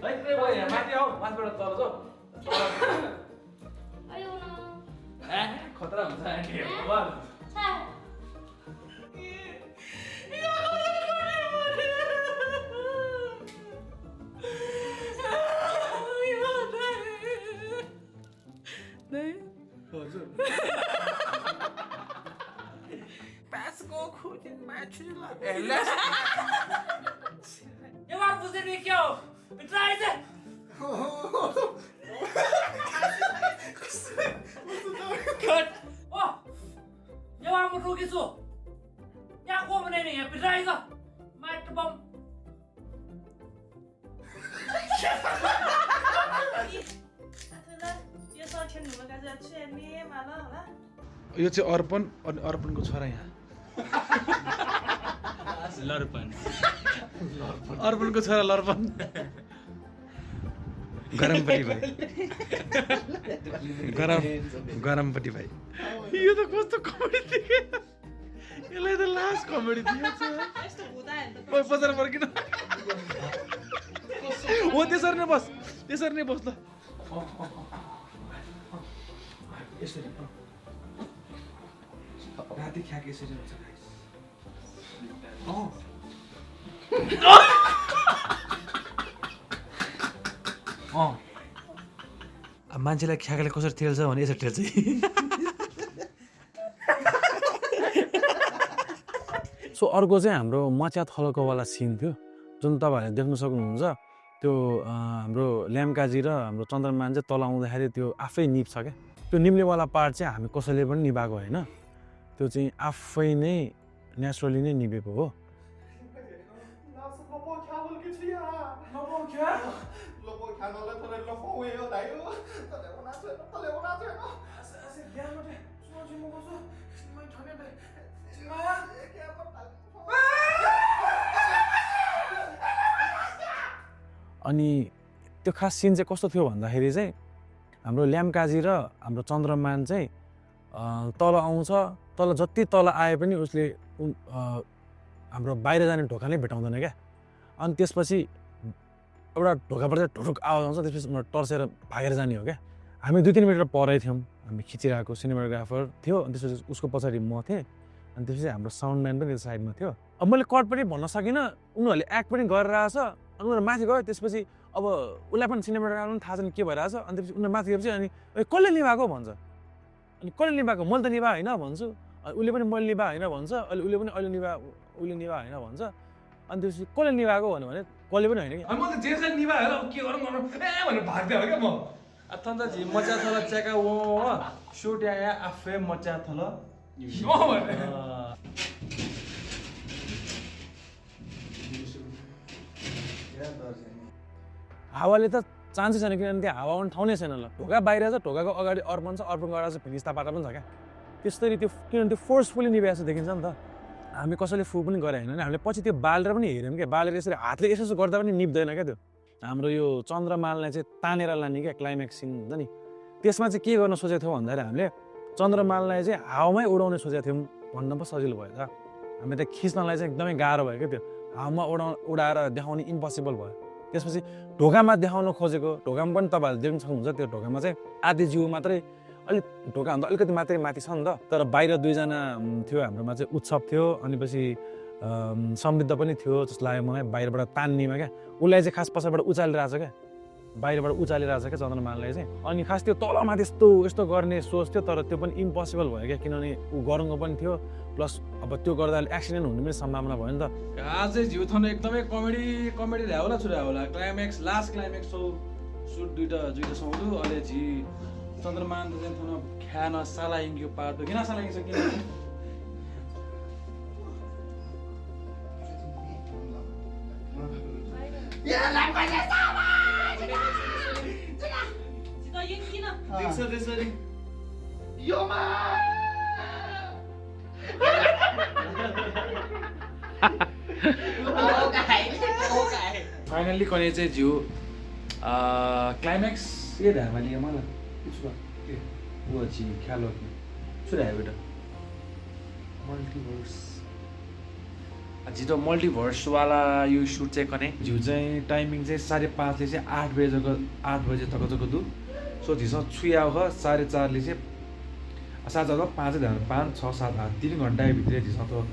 माथि आऊ माथिबाट तल जाऊ खतरा हुन्छ Eu vou fazer aqui, ó. Me traz. Cut. Oh. Eu amo o que isso. Ya como nem é, me traz. Mate bom. यो चाहिँ अर्पण अनि अर्पणको छोरा यहाँ लर्पण अर्पणको छोरा लर्पण गरमपट्टि भाइ गरमपट्टि भाइ यो त कस्तो कमेडी देखेँ यसलाई त लास्ट कमेडी दिएछ ओइ पचार फर्किन हो त्यसरी नै बस त यसरी राति ख्याक यसरी हुन्छ मान्छेलाई ख्याकले कसरी ठेल्छ भने यसरी ठेल्छ सो अर्को चाहिँ हाम्रो मच्या थलकोवाला सिन थियो जुन तपाईँहरूले देख्न सक्नुहुन्छ त्यो हाम्रो ल्याम्काजी र हाम्रो चन्द्रमान चाहिँ तल आउँदाखेरि त्यो आफै निप्छ क्या त्यो निम्लेवाला पार्ट चाहिँ हामी कसैले पनि निभाएको होइन त्यो चाहिँ आफै नै नेचुरली नै निभेको हो अनि त्यो खास सिन चाहिँ कस्तो थियो भन्दाखेरि चाहिँ हाम्रो ल्याम्काजी र हाम्रो चन्द्रमान चाहिँ तल आउँछ तल जति तल आए पनि उसले हाम्रो बाहिर जाने ढोका नै भेटाउँदैन क्या अनि त्यसपछि एउटा ढोकाबाट चाहिँ ढुढुक आवाज आउँछ त्यसपछि उनीहरू टर्सेर भागेर जाने हो क्या हामी 2-3 मिटर परै थियौँ हामी खिचिरहेको सिनेमाटोग्राफर थियो अनि त्यसपछि उसको पछाडि म थिएँ अनि त्यसपछि हाम्रो साउन्ड म्यान पनि त्यो साइडमा थियो अब मैले कट पनि भन्न सकिनँ उनीहरूले एक्ट पनि गरेर आएछ अनि उनीहरू माथि गयो त्यसपछि अब उसलाई पनि सिनेमाटोग्राफर पनि थाहा छैन के भइरहेछ अनि त्यसपछि उनीहरू माथि गएपछि अनि कसले निभाएको भन्छ अनि कसले निभाएको मैले त निभा होइन भन्छु उसले पनि मैले निभा होइन भन्छ अहिले उसले पनि उसले निभा होइन भन्छ अनि त्यसपछि कसले निभाएको भने कसले पनि होइन कि म त जे चाहिँ निभा होला के गरौँ भनेर भाग्दै हो क्या म अथन्त मचा थल च्याका वो सुट या आफै मचा थल हावाले त चान्सै छैन किनभने त्यहाँ हावा आउने ठाउँ नै छैन ल ढोका बाहिर छ ढोकाको अगाडि अर्पण छ अर्पणको अगाडि चाहिँ फिनिस्ता पाटा पनि छ क्या त्यसरी त्यो किनभने त्यो फोर्सफुली निभाएको जस्तो देखिन्छ नि त हामी कसैले फु पनि गरे होइन हामीले पछि त्यो बालेर पनि हेऱ्यौँ क्या बालेर यसरी हातले यसो गर्दा पनि निप्दैन क्या त्यो हाम्रो यो चन्द्रमाललाई चाहिँ तानेर लाने क्या क्लाइमेक्स सिन हुन्छ नि त्यसमा चाहिँ के गर्न सोचेको थियौँ भन्दाखेरि हामीले चन्द्रमाललाई चाहिँ हावामै उडाउने सोचेको थियौँ भन्न पो सजिलो भयो त हामी त खिच्नलाई चाहिँ एकदमै गाह्रो भयो क्या त्यो हावामा उडाएर देखाउने इम्पोसिबल भयो त्यसपछि ढोकामा देखाउन खोजेको ढोकामा पनि तपाईँहरूले देख्न सक्नुहुन्छ त्यो ढोकामा चाहिँ आधी जिउ मात्रै अलिक ढोकाभन्दा अलिकति मात्रै माथि छ नि त तर बाहिर 2 जना थियो हाम्रोमा चाहिँ उत्सव थियो अनि पछि समृद्ध पनि थियो जस्तो लाग्यो मलाई बाहिरबाट तान्नेमा क्या उसलाई चाहिँ खास पछाडिबाट उचालिरहेछ क्या बाहिरबाट उचालिरहेछ क्या चन्द्रमानलाई चाहिँ अनि खास त्यो तलमाथि यस्तो गर्ने सोच थियो तर त्यो पनि इम्पोसिबल भयो क्या किनभने ऊ गरौँको पनि थियो प्लस अब त्यो गर्दा एक्सिडेन्ट हुने पनि सम्भावना भयो नि त अझै जिउ थन एकदमै कमेडी ल्यायो होला छुरा होला क्लाइमेक्स लास्ट क्लाइमेक्स सुट दुईटा सौदु अहिले झि चन्द्रमान त चाहिँ थन ख्यान सालाइङ्ग्यो पार्ट किन सालाइङ्छ किन फाइनल्ली कने चाहिँ जिउ क्लाइमेक्स ये धामा लियो मलाई उसको के वो जी ख्याल हो कि छुरा है बेटा मल्टीवर्स छिटो मल्टिभर्सवाला यो सुट चाहिँ गर्ने झिउ चाहिँ टाइमिङ चाहिँ 5:30 चाहिँ 8 बजे तक दु सो झिसँग छुया हो 4:30 चाहिँ 7:00 5 6 7 8 3 घन्टा भित्र झिसँग त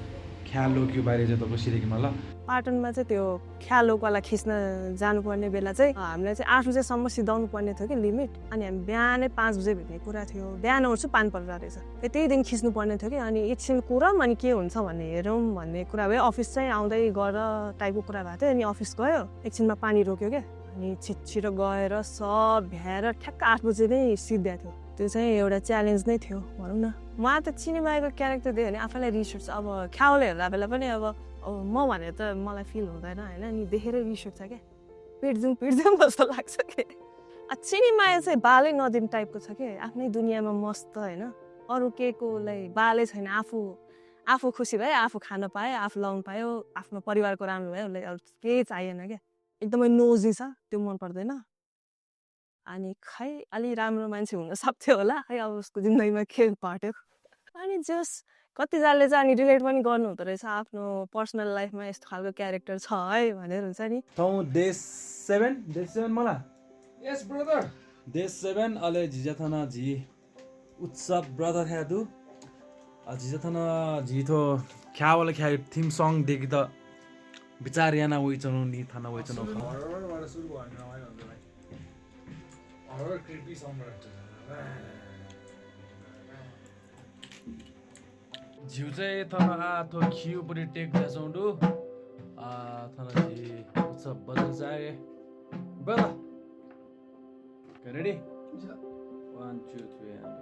ख्यालो कि बाहिर चाहिँ तपाईँ सिरेकीमा ल पाटनमा चाहिँ त्यो ख्यालोकोलाई खिच्न जानुपर्ने बेला चाहिँ हामीलाई चाहिँ 8 बजेसम्म सिधाउनु पर्ने थियो कि लिमिट अनि हामी बिहानै 5 बजे भेट्ने कुरा थियो बिहान उठ्छु पानी परेर रहेछ त्यही दिन खिच्नु पर्ने थियो कि अनि एकछिन कुरौँ अनि के हुन्छ भन्ने हेरौँ भन्ने कुरा भयो अफिस चाहिँ आउँदै गर टाइपको कुरा भएको थियो अनि अफिस गयो एकछिनमा पानी रोक्यो क्या अनि छिटो गएर सब भ्याएर ठ्याक्क 8 बजे नै सिद्ध्याएको थियो त्यो चाहिँ एउटा च्यालेन्ज नै थियो भनौँ न उहाँ त चिनिमाएको क्यारेक्टर दियो भने आफैलाई रिस उठ्छ अब ख्याउले हेर्दा बेला पनि अब म भने त मलाई फिल हुँदैन होइन अनि देखेर रिस उठ्छ क्या पिट्दिउँ जस्तो लाग्छ कि चिनिमाया चाहिँ बालै नदिने टाइपको छ कि आफ्नै दुनियाँमा मस्त होइन अरू केकोलाई बालै छैन आफू खुसी भए आफू खान पायो आफू लाउनु पायो आफ्नो परिवारको राम्रो भयो उसलाई अरू केही चाहिएन क्या एकदमै नोजी छ त्यो मन पर्दैन अनि खै अलि राम्रो मान्छे हुन सक्थ्यो होला खै अब उसको जिन्दगीमा के पाट्यो अनि जस कतिजनाले चाहिँ अनि रिलेट पनि गर्नु हुँदो रहेछ आफ्नो पर्सनल लाइफमा यस्तो खालको क्यारेक्टर छ है भनेर हुन्छ नि डे 7 मलाई यस ब्रदर डे 7 अले झिजाथना झी उत्सव ब्रदर है तू झिजाथना झी तो ख्यावाला ख्या थीम सॉन्ग देखि त विचार याना वही चनो नि थाना वही चनो हररबाट सुरु भयो भने रमाइलो हुन्छ भाइ हरर क्रिपी सङबाट झिउ चाहिँ थन आथो खिउ पनि टेक जाउँडु थन झी उत्सव बदल जाए बला रेडी 1 2 3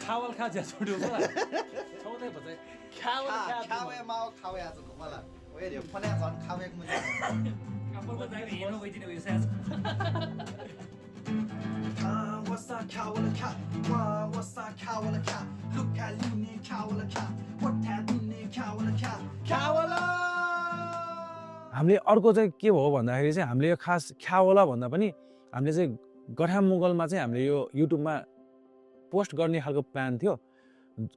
खावल खा ज्या छोड्यो मलाई छौदै भन्छ खावल खा खावे माउ खावे आज मलाई ओए रे फन्या झन् खावेको मैले कापलको जाने हेर्नु गइदिने उयो साज wasa खावल खा wasa खावल खा look at you ni खावल खा what happened ni खावल खा खावल हामीले अर्को चाहिँ के भयो भन्दाखेरि चाहिँ हामीले यो खास ख्यावला भन्दा पनि हामीले चाहिँ गठा मुगलमा चाहिँ हामीले यो युट्युबमा पोस्ट गर्ने खालको प्लान थियो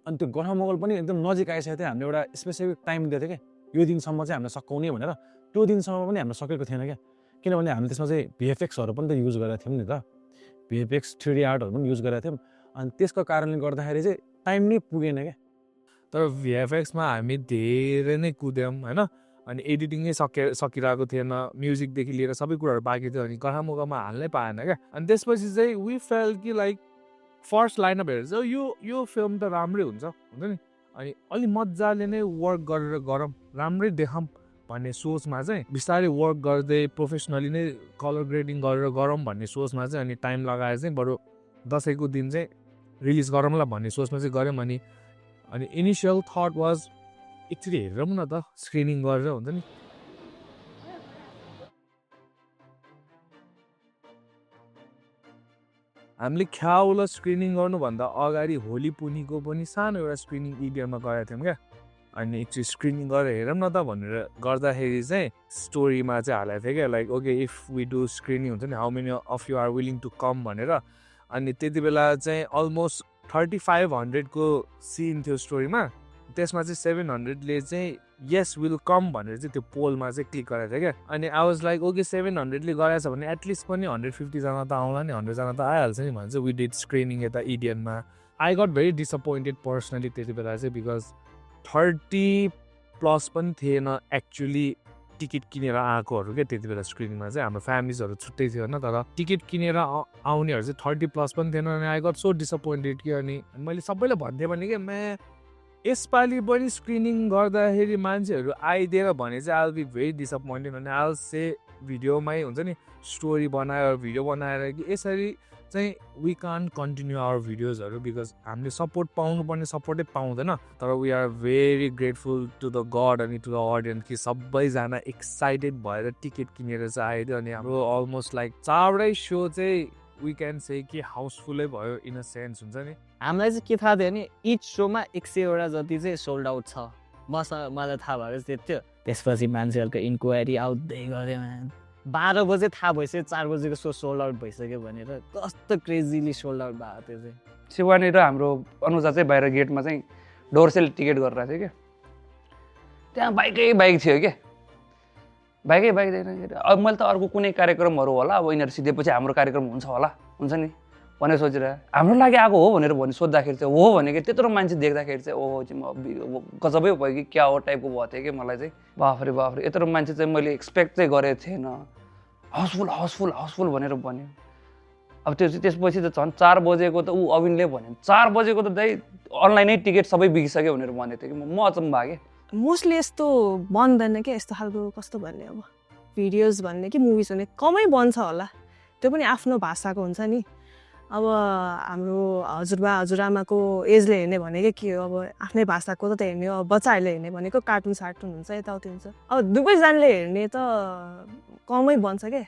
अनि त्यो गठा मुगल पनि एकदम नजिक आइसकेको थियो हामीले एउटा स्पेसिफिक टाइम दिएको थियो क्या यो दिनसम्म चाहिँ हामीले सकाउने भनेर त्यो दिनसम्म पनि हामीले सकेको थिएन क्या किनभने हामीले त्यसमा चाहिँ भिएफएक्सहरू पनि त युज गरेका थियौँ नि त भिएफएक्स 3D आर्टहरू पनि युज गरेका थियौँ अनि त्यसको कारणले गर्दाखेरि चाहिँ टाइम नै पुगेन क्या तर भिएफएक्समा हामी धेरै नै कुद्यौँ होइन अनि एडिटिङै सकिरहेको थिएन म्युजिकदेखि लिएर सबै कुराहरू बाँकी थियो अनि गठा मुगलमा हाल्नै पाएन क्या अनि त्यसपछि चाहिँ वी फेल कि लाइक फर्स्ट लाइनअप हेरेर चाहिँ यो फिल्म त राम्रै हुन्छ नि अनि अलि मजाले नै वर्क गरेर गरौँ राम्रै देखाऊँ भन्ने सोचमा चाहिँ बिस्तारै वर्क गर्दै प्रोफेसनली नै कलर ग्रेडिङ गरेर गरौँ भन्ने सोचमा चाहिँ अनि टाइम लगाएर चाहिँ बरु दसैँको दिन चाहिँ रिलिज गरौँला भन्ने सोचमा चाहिँ गऱ्यौँ अनि इनिसियल थट वाज एकचोटि हेरौँ न त स्क्रिनिङ गरेर हुन्छ नि हामीले ख्याउला स्क्रिनिङ गर्नुभन्दा अगाडि होली पुनीको पनि सानो एउटा स्क्रिनिङ इडियनमा गएको थियौँ क्या अनि एकचोटि स्क्रिनिङ गरेर हेरौँ न त भनेर गर्दाखेरि चाहिँ स्टोरीमा चाहिँ हालेको थियो क्या like okay if we do screening हुन्छ नि how many of you are willing to come भनेर अनि त्यति बेला चाहिँ अलमोस्ट 3500को सिन थियो स्टोरीमा त्यसमा चाहिँ 700ले चाहिँ यस विल कम भनेर चाहिँ त्यो पोलमा चाहिँ क्लिक गरेको थियो क्या अनि आई वाज लाइक ओके 700ले गराएछ भने एटलिस्ट पनि 150 जना त आउला नि 100 जना त आइहाल्छ नि भन्छ वी डिड स्क्रिनिङ यता इडियनमा I got very disappointed personally त्यति बेला चाहिँ बिकज 30+ पनि थिएन एक्चुली टिकट किनेर आएकोहरू क्या त्यति बेला स्क्रिनिङमा चाहिँ हाम्रो फ्यामिलीजहरू छुट्टै थियो होइन तर टिकट किनेर आउनेहरू चाहिँ 30+ पनि थिएन अनि आई गट सो डिसअपोइन्टेड कि अनि मैले सबैलाई भन्थेँ भने क्या यसपालि पनि स्क्रिनिङ गर्दाखेरि मान्छेहरू आइदिएर भने चाहिँ I will be very disappointed अनि आई विल से भिडियोमै हुन्छ नि स्टोरी बनाएर भिडियो बनाएर कि यसरी चाहिँ वी कान्ट कन्टिन्यू आवर भिडियोजहरू बिकज हामीले सपोर्ट पाउनुपर्ने सपोर्टै पाउँदैन तर we are very grateful to the god अनि टु द अडियन्स कि सबैजना एक्साइटेड भएर टिकट किनेर चाहिँ आइदियो अनि हाम्रो अलमोस्ट लाइक 4वटै सो चाहिँ वी क्यान से कि हाउसफुलै भयो इन अ सेन्स हुन्छ नि हामीलाई चाहिँ के थाहा थियो भने इच सोमा 100वटा जति चाहिँ सोल्ड आउट छ मलाई थाहा भएको त्यति थियो त्यसपछि मान्छेहरूको इन्क्वायरी आउँदै गऱ्यो 12 बजे थाहा भइसक्यो 4 बजेको सो सोल्ड आउट भइसक्यो भनेर कस्तो क्रेजीली सोल्ड आउट भएको थियो चाहिँ शिवानी र हाम्रो अनुजा चाहिँ बाहिर गेटमा चाहिँ डोरसेल टिकट गरेर थियो क्या त्यहाँ बाइक थियो क्या बाइकै देख्दाखेरि अब मैले त अर्को कुनै कार्यक्रमहरू होला अब यिनीहरू सिधेपछि हाम्रो कार्यक्रम हुन्छ नि भनेर सोचिरहेको हाम्रो लागि आएको हो भनेर सोद्धाखेरि चाहिँ हो भनेको त्यत्रो मान्छे देख्दाखेरि चाहिँ ओहो चाहिँ म गजबै भयो कि क्या हो टाइपको भएको थियो कि मलाई चाहिँ बाफ्रे यत्रो मान्छे चाहिँ मैले एक्सपेक्ट चाहिँ गरेको थिएन हाउसफुल भनेर भन्यो अब त्यो चाहिँ त्यसपछि त झन् 4 बजेको त अविनले भन्यो 4 बजेको त दाइ अनलाइनै टिकट सबै बिगिसक्यो भनेर भनेको थियो कि म अचम्म भयो कि मोस्टली यस्तो बन्दैन क्या यस्तो खालको कस्तो भन्ने अब भिडियोज भन्ने कि मुभिज भन्ने कमै बन्छ होला त्यो पनि आफ्नो भाषाको हुन्छ नि अब हाम्रो हजुरबा हजुरआमाको एजले हेर्ने भनेको के हो अब आफ्नै भाषाको त हेर्ने हो बच्चाहरूले हेर्ने भनेको कार्टुन हुन्छ यताउति हुन्छ अब दुवैजनाले हेर्ने त कमै बन्छ क्या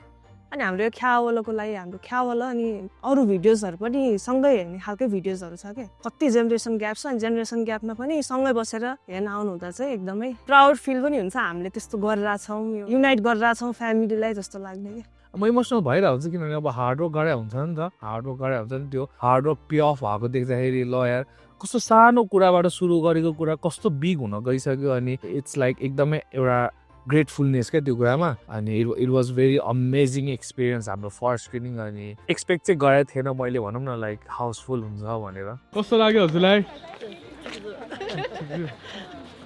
अनि हाम्रो यो ख्यावलोको लागि हाम्रो ख्यावलो अनि अरू भिडियोजहरू पनि सँगै हेर्ने खालकै भिडियोजहरू छ क्या कति जेनेरेसन ग्याप छ अनि जेनेरेसन ग्यापमा पनि सँगै बसेर हेर्न आउनुहुँदा चाहिँ एकदमै प्राउड फिल पनि हुन्छ हामीले त्यस्तो गरिरहेछौँ युनाइट गरिरहेछौँ फ्यामिलीलाई जस्तो लाग्ने क्या म इमोसनल भइरहेको हुन्छ किनभने अब हार्डवर्क गरे हुन्छ नि त हार्डवर्क गरे हुन्छ नि त्यो हार्डवर्क पे अफ भएको देख्दाखेरि ल यार कस्तो सानो कुराबाट सुरु गरेको कुरा कस्तो बिग हुन गइसक्यो अनि इट्स लाइक एकदमै एउटा ग्रेटफुलनेस क्या त्यो कुरामा अनि it was very amazing experience हाम्रो फर्स्ट स्क्रिनिङ अनि एक्सपेक्ट चाहिँ गरेको थिएन मैले भनौँ न लाइक हाउसफुल हुन्छ भनेर कस्तो लाग्यो हजुरलाई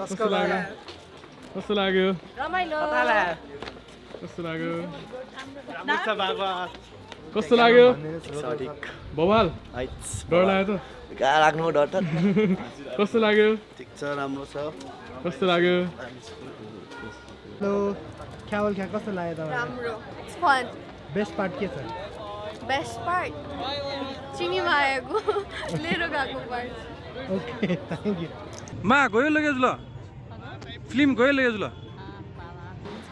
कस्तो लाग्यो कस्तो लाग्यो बवाल डर लाग्यो त राख्नु डर त कस्तो लाग्यो ठिक छ राम्रो छ कस्तो लाग्यो हेलो ख्यावल कस्तो लाग्यो तपाईलाई राम्रो इट्स फन बेस्ट पार्ट के छ बेस्ट पार्ट चिनीमा आएको लिएर गएको पार्ट ओके थ्याङ्क यू मा गयो लगेज ल फिल्म गयो लगेज ल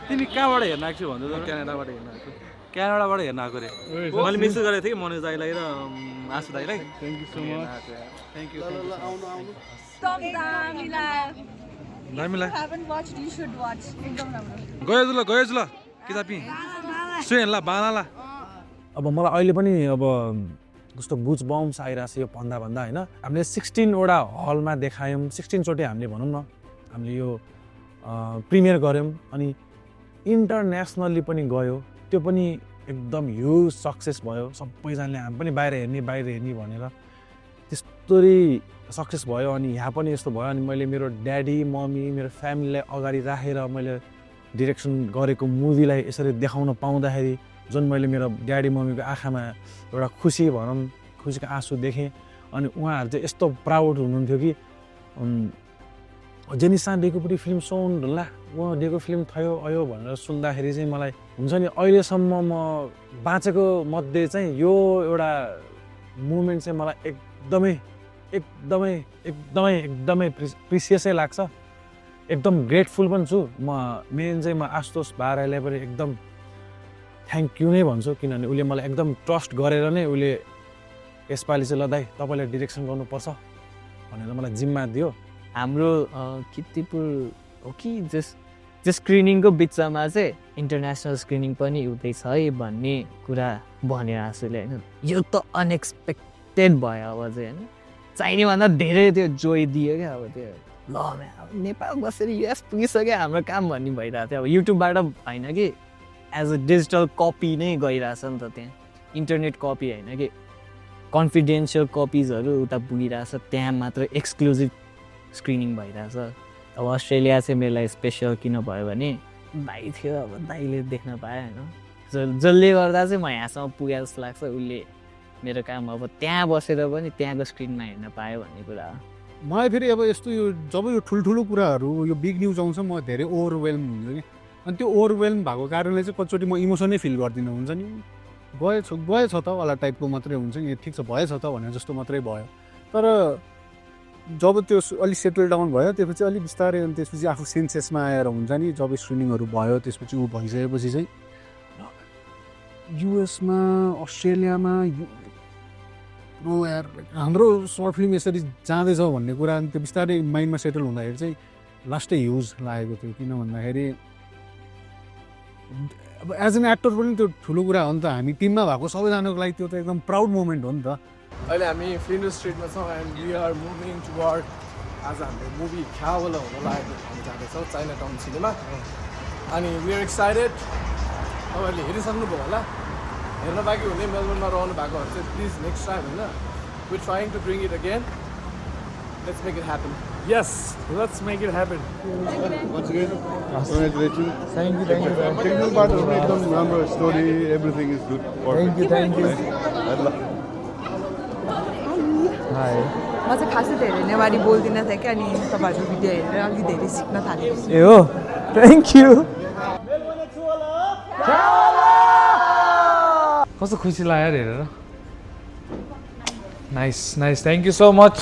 तिमी कहाँबाट हेर्न आएको छु भन्दै क्यानाडाबाट हेर्न आएको क्यानाडाबाट हेर्न आएको रे मैले मिस गरेको थिएँ कि मनोज दाईलाई र आशु दाईलाई thank you so much thank you गयो ल किताबी सुन ल बानाला अब मलाई अहिले पनि अब कस्तो गुज बम्स आइरहेको छ यो भन्दा होइन हामीले 16वटा हलमा देखायौँ 16 चोटि हामीले भनौँ न हामीले यो प्रिमियर गऱ्यौँ अनि इन्टरनेसनल्ली पनि गयो त्यो पनि एकदम ह्युज सक्सेस भयो सबैजनाले हामी पनि बाहिर हेर्ने भनेर त्यस्तोरी सक्सेस भयो अनि यहाँ पनि यस्तो भयो अनि मैले मेरो ड्याडी मम्मी मेरो फ्यामिलीलाई अगाडि राखेर मैले डिरेक्सन गरेको मुभीलाई यसरी देखाउन पाउँदाखेरि जुन मैले मेरो ड्याडी मम्मीको आँखामा एउटा खुसीको आँसु देखेँ अनि उहाँहरू चाहिँ यस्तो प्राउड हुनुहुन्थ्यो कि जेनिसा डेकोपट्टि फिल्म सुन्ला उहाँ डेको फिल्म आयो भनेर सुन्दाखेरि चाहिँ मलाई हुन्छ नि अहिलेसम्म म बाँचेको मध्ये चाहिँ यो एउटा मुमेन्ट चाहिँ मलाई एकदमै प्रिसियसै लाग्छ एकदम ग्रेटफुल पनि छु मेन चाहिँ म आशुतोष भारालाई पनि एकदम थ्याङ्क यू नै भन्छु किनभने उसले मलाई एकदम ट्रस्ट गरेर नै उसले यसपालि चाहिँ ल दाइ तपाईँले डिरेक्सन गर्नुपर्छ भनेर मलाई जिम्मा दियो हाम्रो किर्तिपुर हो कि जस स्क्रिनिङको बिचमा चाहिँ इन्टरनेसनल स्क्रिनिङ पनि हुँदैछ है भन्ने कुरा भने आशुले होइन यो त अनएक्सपेक्टेड भयो अब चाहिँ होइन चाहिने भन्दा धेरै त्यो जोइ दियो क्या अब त्यो ल अब नेपाल बसेर युएस पुगिसक्यो हाम्रो काम भन्ने भइरहेको थियो अब युट्युबबाट होइन कि एज अ डिजिटल कपी नै गइरहेछ नि त त्यहाँ इन्टरनेट कपी होइन कि कन्फिडेन्सियल कपिजहरू उता पुगिरहेछ त्यहाँ मात्र एक्सक्लुजिभ स्क्रिनिङ भइरहेछ अब अस्ट्रेलिया चाहिँ मेरो लागि स्पेसल किन भयो भने दाइ थियो अब दाइले देख्न पाएँ होइन जसले गर्दा चाहिँ म यहाँसम्म पुगे जस्तो लाग्छ उसले मेरो काम अब त्यहाँ बसेर पनि त्यहाँको स्क्रिनमा हेर्न पायो भन्ने कुरा हो मलाई फेरि अब यस्तो यो जब यो ठुल्ठुलो कुराहरू यो बिग न्युज आउँछ म धेरै ओभरवेल्म हुन्छु कि अनि त्यो ओभरवेल्म भएको कारणले चाहिँ कतिचोटि म इमोसनै फिल गर्दिनँ हुन्छ नि गएछ त वाला टाइपको मात्रै हुन्छ नि ठिक छ भएछ त भनेर जस्तो मात्रै भयो तर जब त्यो अलिक सेटल डाउन भयो त्यसपछि अलिक बिस्तारै अनि त्यसपछि आफू सेन्सेसमा आएर हुन्छ नि जब स्क्रिनिङहरू भयो त्यसपछि ऊ भइसकेपछि चाहिँ युएसमा अस्ट्रेलियामा यार हाम्रो सर्ट फिल्म यसरी जाँदैछ भन्ने कुरा अनि त्यो बिस्तारै माइन्डमा सेटल हुँदाखेरि चाहिँ लास्टै ह्युज लागेको थियो किन भन्दाखेरि अब एज एन एक्टर पनि त्यो ठुलो कुरा हो नि त हामी टिममा भएको सबैजनाको लागि त्यो त एकदम प्राउड मोमेन्ट हो नि त अहिले हामी फ्लिन्डर स्ट्रिटमा छौँ and we are moving toward आज हाम्रो मुभी ख्यावला हुन लागेको हामी जाँदैछौँ चाइना टाउन सिनेमा अनि वी आर एक्साइटेड तपाईँहरूले हेरिसक्नुभयो होला हेर्न बाँकी हुने मेलबर्नमा रहनु भएकोहरू चाहिँ प्लिज नेक्स्ट टाइम होइन we trying to bring it again let's make it happen Yes, let's make it happen. Once again, congratulations. Thank you. Technical part of it, number, story, everything is good. Thank you. Hi. म चाहिँ खासै धेरै नेवारी बोल्दिनँ थिएँ कि अनि तपाईँहरूको भिडियो हेरेर अलिक धेरै सिक्न थालेको छु ए हो थ्याङ्क यू कस्तो खुसी लाग्यो हेरेर nice thank you so much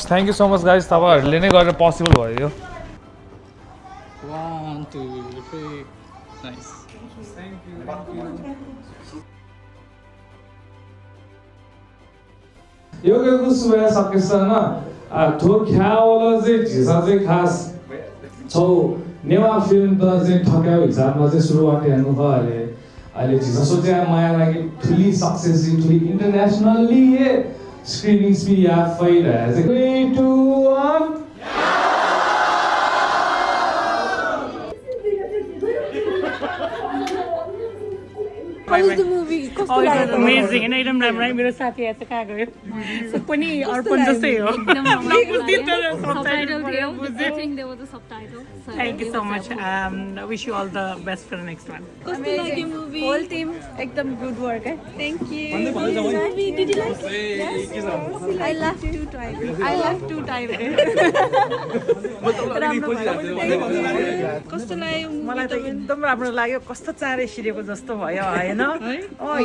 guys तपाईँहरूले नै गरेर पोसिबल भयो यो 1 2 3 नाइस यो गएको सुबह सकेसँग ठोर ख्यावला चाहिँ झिसा चाहिँ खास छौ नेवा फिल्म त चाहिँ ठक्याउ हिसाबमा चाहिँ सुरुवात हेर्नुभयो अहिले झिसो चाहिँ माया लागि ठुली सक्सेस ठुली इन्टरनेसनल्ली स्क्रिनिङ्स पनि यहाँ भइरहेछ 3 2 1 Amazing. And एकदम राम्रो है मेरो साथीहरु चाहिँ कहाँ गयो पनि अर्पण जस्तै हो Subtitle थियो. I think there was a subtitle. Thank you so much. Wish you all the best for the next one. Amazing movie. Whole team एकदम good work है. Thank you. Movie, did you like? Yes. I laughed 2 times. I laughed 2 times. कस्तो लाग्यो मलाई त एकदम राम्रो लाग्यो कस्तो चाँडै सिरेको जस्तो भयो हैन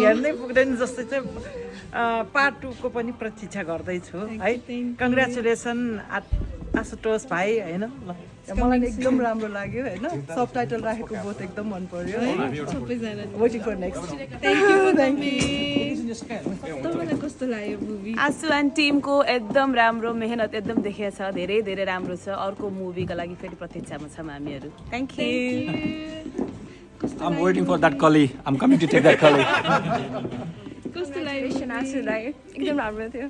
हेर्नै पुग्दैन जस्तो चाहिँ पार्ट 2 को पनि प्रतीक्षा गर्दैछु है कङ्ग्रेचुलेसन आशुतोष भाइ हैन मलाई एकदम राम्रो लाग्यो हैन सबटाइटल राखेको बहुत एकदम मन पर्यो सबैजना waiting for next Thank you. तपाईँलाई कस्तो लाग्यो मुभी आशु एन्ड टिमको एकदम राम्रो मेहनत एकदम देखिएको छ धेरै धेरै राम्रो छ अर्को मुभीको लागि फेरि प्रतीक्षामा छौँ हामीहरू thank you I'm waiting for that collie. I'm coming to take that collie. कस्तो लाग्यो आशुलाई एकदम राम्रो थियो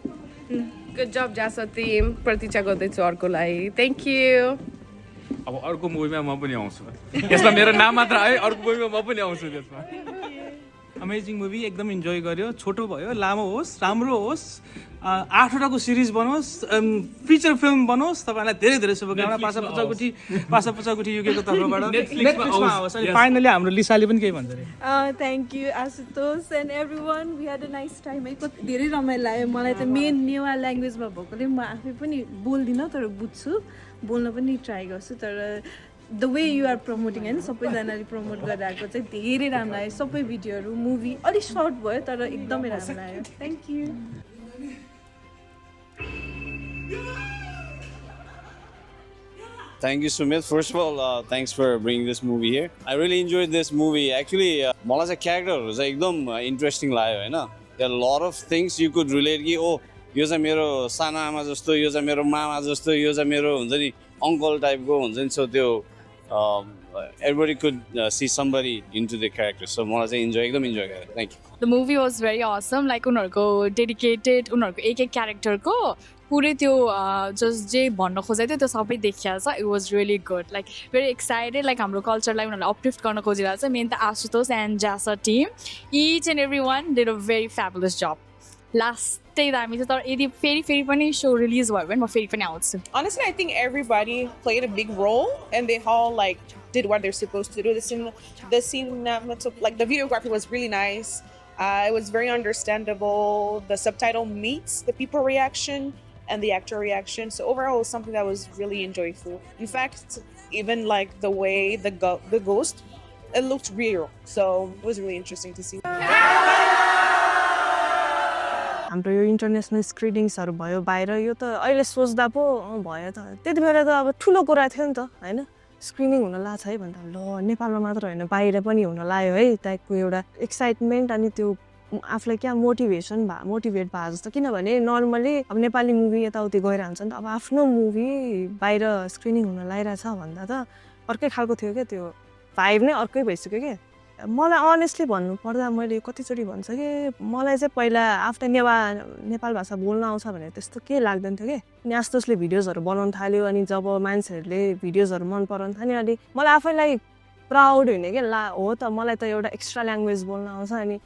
गुड जब जास टिम प्रतीक्षा गर्दैछु अर्को लागि थ्याङ्क यू अब अर्को मुभीमा म पनि आउँछु यसमा मेरो नाम मात्र आयो अर्को मुभीमा म पनि आउँछु त्यसमा अमेजिङ मुभी एकदम इन्जोय गर्यो छोटो भयो लामो होस् राम्रो होस् 8वटाको सिरिज बनोस् फिचर फिल्म बनोस् तपाईँलाई धेरै धेरै शुभकामना पासा पचाकुटी युकेको तर्फबाट नेटफ्लिक्समा आओस् अनि फाइनली हाम्रो लिसाले पनि केही भन्छ अरे thank you Ashutosh and everyone we had a nice time है धेरै रमाइलो लाग्यो मलाई त मेन नेवा ल्याङ्ग्वेजमा भएकोले म आफै पनि बोल्दिनँ तर बुझ्छु बोल्न पनि ट्राई गर्छु तर the way you are promoting होइन सबैजनाले प्रमोट गरिरहेको चाहिँ धेरै राम्रो लाग्यो सबै भिडियोहरू मुभी अलिक सर्ट भयो तर एकदमै राम्रो लाग्यो thank you Thank you, Sumit. First of all, thanks for bringing this movie here. I really enjoyed this movie. Actually, मलाई चाहिँ क्यारेक्टरहरू चाहिँ एकदम इन्ट्रेस्टिङ लाग्यो होइन There are a lot of things you could relate कि ओ यो चाहिँ मेरो सानो आमा जस्तो यो चाहिँ मेरो मामा जस्तो यो चाहिँ मेरो हुन्छ नि अङ्कल टाइपको हुन्छ नि सो त्यो everybody could see somebody into the character. So मलाई चाहिँ एकदम इन्जोय गरेँ Thank you. The movie was very awesome. Like उनीहरूको dedicated उनीहरूको एक क्यारेक्टरको पुरै त्यो जस्ट जे भन्न खोजेको थियो त्यो सबै देखिहाल्छ it was really good like very excited like हाम्रो कल्चरलाई उनीहरूले अपलिफ्ट गर्न खोजिरहेको छ मेन त आशुतोष एन्ड जासा team each and every one did a very fabulous जब लास्टै दामी छ तर यदि फेरि पनि सो रिलिज भयो भने म फेरि पनि आउँछु Honestly, I think everybody played a big role and they all like did what they're supposed to do. The videography was really nice. It was very understandable. The subtitle meets the people reaction and the actor reaction. So overall, it was something that was really enjoyable. In fact, even like the way the ghost, it looked real. So it was really interesting to see. हाम्रो यो इन्टरनेसनल स्क्रिनिङ्सहरू भयो बाहिर यो त अहिले सोच्दा पो भयो त त्यति बेला त अब ठुलो कुरा थियो नि त होइन स्क्रिनिङ हुन लाग्छ है भन्दा ल नेपालमा मात्र होइन बाहिर पनि हुन लाग्यो है टाइपको एउटा एक्साइटमेन्ट अनि त्यो आफूलाई क्या मोटिभेट भयो जस्तो किनभने नर्मली अब नेपाली मुभी यताउति गएर हुन्छ नि त अब आफ्नो मुभी बाहिर स्क्रिनिङ हुन लागिरहेछ भन्दा त अर्कै खालको थियो क्या त्यो भाइब नै अर्कै भइसक्यो क्या मलाई अनेस्टली भन्नुपर्दा मैले कतिचोटि भन्छ कि मलाई चाहिँ पहिला आफ्नै नेपाल भाषा बोल्न आउँछ भनेर त्यस्तो केही लाग्दैन थियो कि अनि आस्तोसले भिडियोजहरू बनाउन थाल्यो अनि जब मान्छेहरूले भिडियोजहरू मन पराउन थाल्यो अनि मलाई आफैलाई प्राउड हुने कि हो त मलाई त एउटा एक्स्ट्रा ल्याङ्ग्वेज बोल्न आउँछ अनि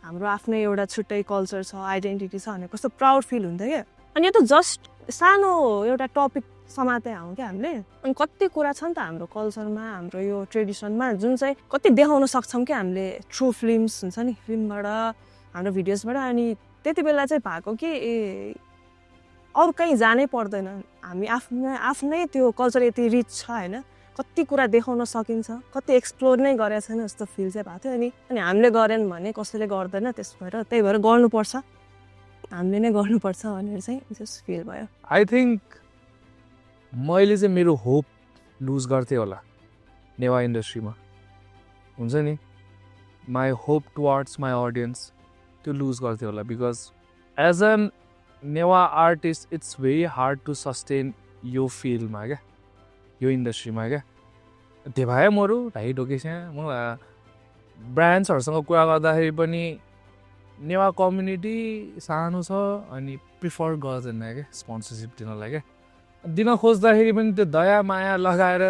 हाम्रो आफ्नै एउटा छुट्टै कल्चर छ आइडेन्टिटी छ भने कस्तो प्राउड फिल हुन्थ्यो क्या अनि यो त जस्ट सानो एउटा टपिक समाते हौँ क्या हामीले अनि कति कुरा छ नि त हाम्रो कल्चरमा हाम्रो यो ट्रेडिसनमा जुन चाहिँ कति देखाउन सक्छौँ क्या हामीले थ्रु फिल्म्स हुन्छ नि फिल्मबाट हाम्रो भिडियोजबाट अनि त्यति बेला चाहिँ भएको कि अरू कहीँ जानै पर्दैन हामी आफ्नै त्यो कल्चर यति रिच छ होइन कति कुरा देखाउन सकिन्छ कति एक्सप्लोर नै गरेको छैन जस्तो फिल चाहिँ भएको थियो अनि हामीले गरेन भने कसैले गर्दैन त्यही भएर गर्नुपर्छ हामीले नै गर्नुपर्छ भनेर चाहिँ जस्ट फिल भयो आई थिङ्क मैले चाहिँ मेरो होप लुज गर्थेँ होला नेवा इन्डस्ट्रीमा हुन्छ नि my hope towards my audience त्यो लुज गर्थेँ होला because as an Newa artist it's very hard to sustain यो फिल्डमा क्या यो इन्डस्ट्रीमा क्या त्यो भए मरु ढाई ढोकेस्या म ब्रान्ड्सहरूसँग कुरा गर्दाखेरि पनि नेवा कम्युनिटी सानो छ अनि प्रिफर गर्दैन क्या स्पोन्सरसिप दिनलाई क्या दिन खोज्दाखेरि पनि त्यो दया माया लगाएर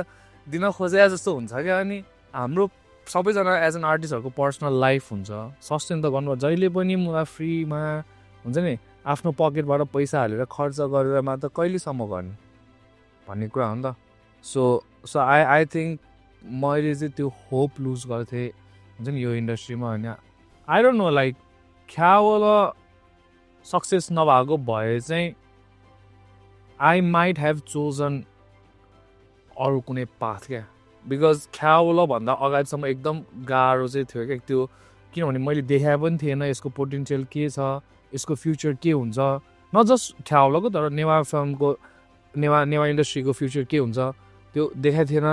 दिन खोजे जस्तो हुन्छ क्या अनि हाम्रो सबैजना एज एन आर्टिस्टहरूको पर्सनल लाइफ हुन्छ सस्टेन त गर्नु जहिले पनि मलाई फ्रीमा हुन्छ नि आफ्नो पकेटबाट पैसा हालेर खर्च गरेर मात्र कहिलेसम्म गर्ने भन्ने कुरा हो नि त सो आई थिङ्क मैले चाहिँ त्यो होप लुज गर्थेँ हुन्छ नि यो इन्डस्ट्रीमा होइन आई डोन्ट नो लाइक ख्याल सक्सेस नभएको भए चाहिँ आई माइट हेभ चोजन अरू कुनै पाथ क्या बिकज ख्याल भन्दा अगाडिसम्म एकदम गाह्रो चाहिँ थियो क्या त्यो किनभने मैले देखाए पनि थिएन यसको पोटेन्सियल के छ यसको फ्युचर के हुन्छ न जस्ट ख्यालको तर नेवा फिल्मको नेवा इन्डस्ट्रीको फ्युचर के हुन्छ त्यो देखाएको थिएन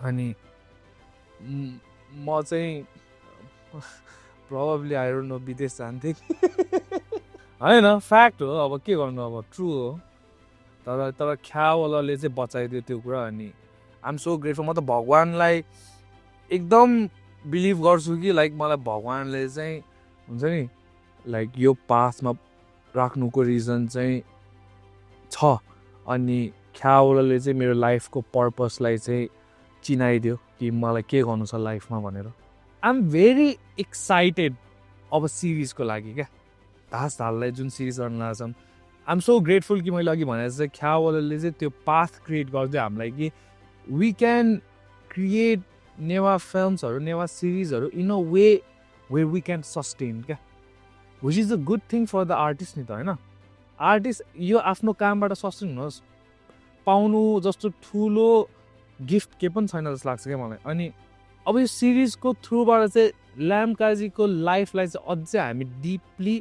अनि म चाहिँ प्रोबेबली आई डोन्ट नो विदेश जान्थेँ होइन फ्याक्ट हो अब के गर्नु अब ट्रु हो तर ख्यालले चाहिँ बचाइदियो त्यो कुरा अनि आइ एम सो ग्रेटफुल म त भगवान्लाई एकदम बिलिभ गर्छु कि लाइक मलाई भगवान्ले चाहिँ हुन्छ नि लाइक यो पाथमा राख्नुको रिजन चाहिँ छ अनि ख्यालले चाहिँ मेरो लाइफको पर्पसलाई चाहिँ चिनाइदियो कि मलाई के गर्नु छ लाइफमा भनेर आइ एम भेरी एक्साइटेड अब सिरिजको लागि क्या घाँस धाललाई जुन सिरिज गर्न लाग्छौँ आइ एम सो ग्रेटफुल कि मैले अघि भने चाहिँ ख्यालले चाहिँ त्यो पाथ क्रिएट गरिदियो हामीलाई कि वी क्यान क्रिएट नेवा फिल्म्सहरू नेवा सिरिजहरू in a way where we can sustain क्या which is a good thing for the artist नि त होइन आर्टिस्ट यो आफ्नो कामबाट सस्टेन हुनुहोस् पाउनु जस्तो ठुलो गिफ्ट के पनि छैन जस्तो लाग्छ क्या मलाई अनि अब यो सिरिजको थ्रुबाट चाहिँ ल्याम काजीको लाइफलाई चाहिँ अझै हामी डिपली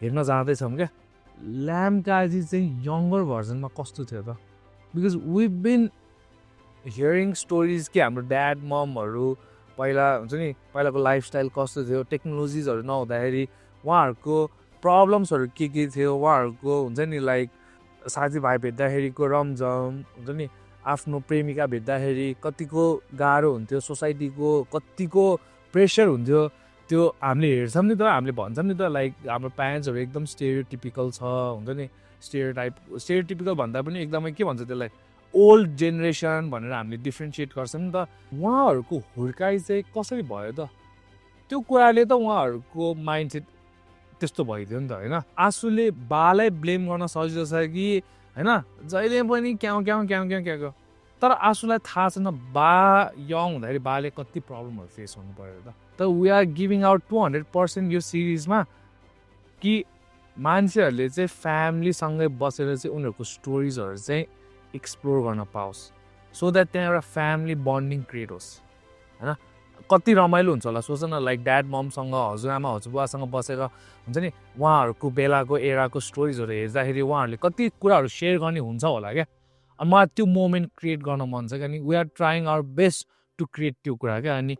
हेर्न जाँदैछौँ क्या ल्याम काजी चाहिँ यङ्गर भर्जनमा कस्तो थियो त because we been hearing stories कि हाम्रो ड्याड ममहरू पहिला हुन्छ नि पहिलाको लाइफस्टाइल कस्तो थियो टेक्नोलोजिजहरू नहुँदाखेरि उहाँहरूको प्रब्लम्सहरू के थियो उहाँहरूको हुन्छ नि लाइक साथीभाइ भेट्दाखेरिको रमझम हुन्छ नि आफ्नो प्रेमिका भेट्दाखेरि कतिको गाह्रो हुन्थ्यो सोसाइटीको कतिको प्रेसर हुन्थ्यो त्यो हामीले हेर्छौँ नि त हामीले भन्छौँ नि त लाइक हाम्रो प्यारेन्ट्सहरू एकदम स्टेरियोटिपिकल छ हुन्छ नि स्टेरियोटिपिकल भन्दा पनि एकदमै के भन्छ त्यसलाई ओल्ड जेनेरेसन भनेर हामीले डिफ्रेन्सिएट गर्छौँ नि त उहाँहरूको हुर्काइ चाहिँ कसरी भयो त त्यो कुराले त उहाँहरूको माइन्डसेट त्यस्तो भइदियो नि त होइन आँसुले बालाई ब्लेम गर्न सजिलो छ कि होइन जहिले पनि क्याउ तर आँसुलाई थाहा छैन बा यङ हुँदाखेरि बाले कति प्रब्लमहरू फेस हुनु पऱ्यो त वी आर गिभिङ आउट 200% यो सिरिजमा कि मान्छेहरूले चाहिँ फ्यामिलीसँगै बसेर चाहिँ उनीहरूको स्टोरिजहरू चाहिँ एक्सप्लोर गर्न पाओस् सो द्याट त्यहाँ एउटा फ्यामिली बन्डिङ क्रिएट होस् होइन कति रमाइलो हुन्छ होला सोच न लाइक ड्याड ममसँग हजुरआमा हजुरबुवासँग बसेर हुन्छ नि उहाँहरूको बेलाको एराको स्टोरिजहरू हेर्दाखेरि उहाँहरूले कति कुराहरू सेयर गर्ने हुन्छ होला क्या अनि मलाई त्यो मोमेन्ट क्रिएट गर्न मन छ कि अनि we are trying our best to create त्यो कुरा क्या अनि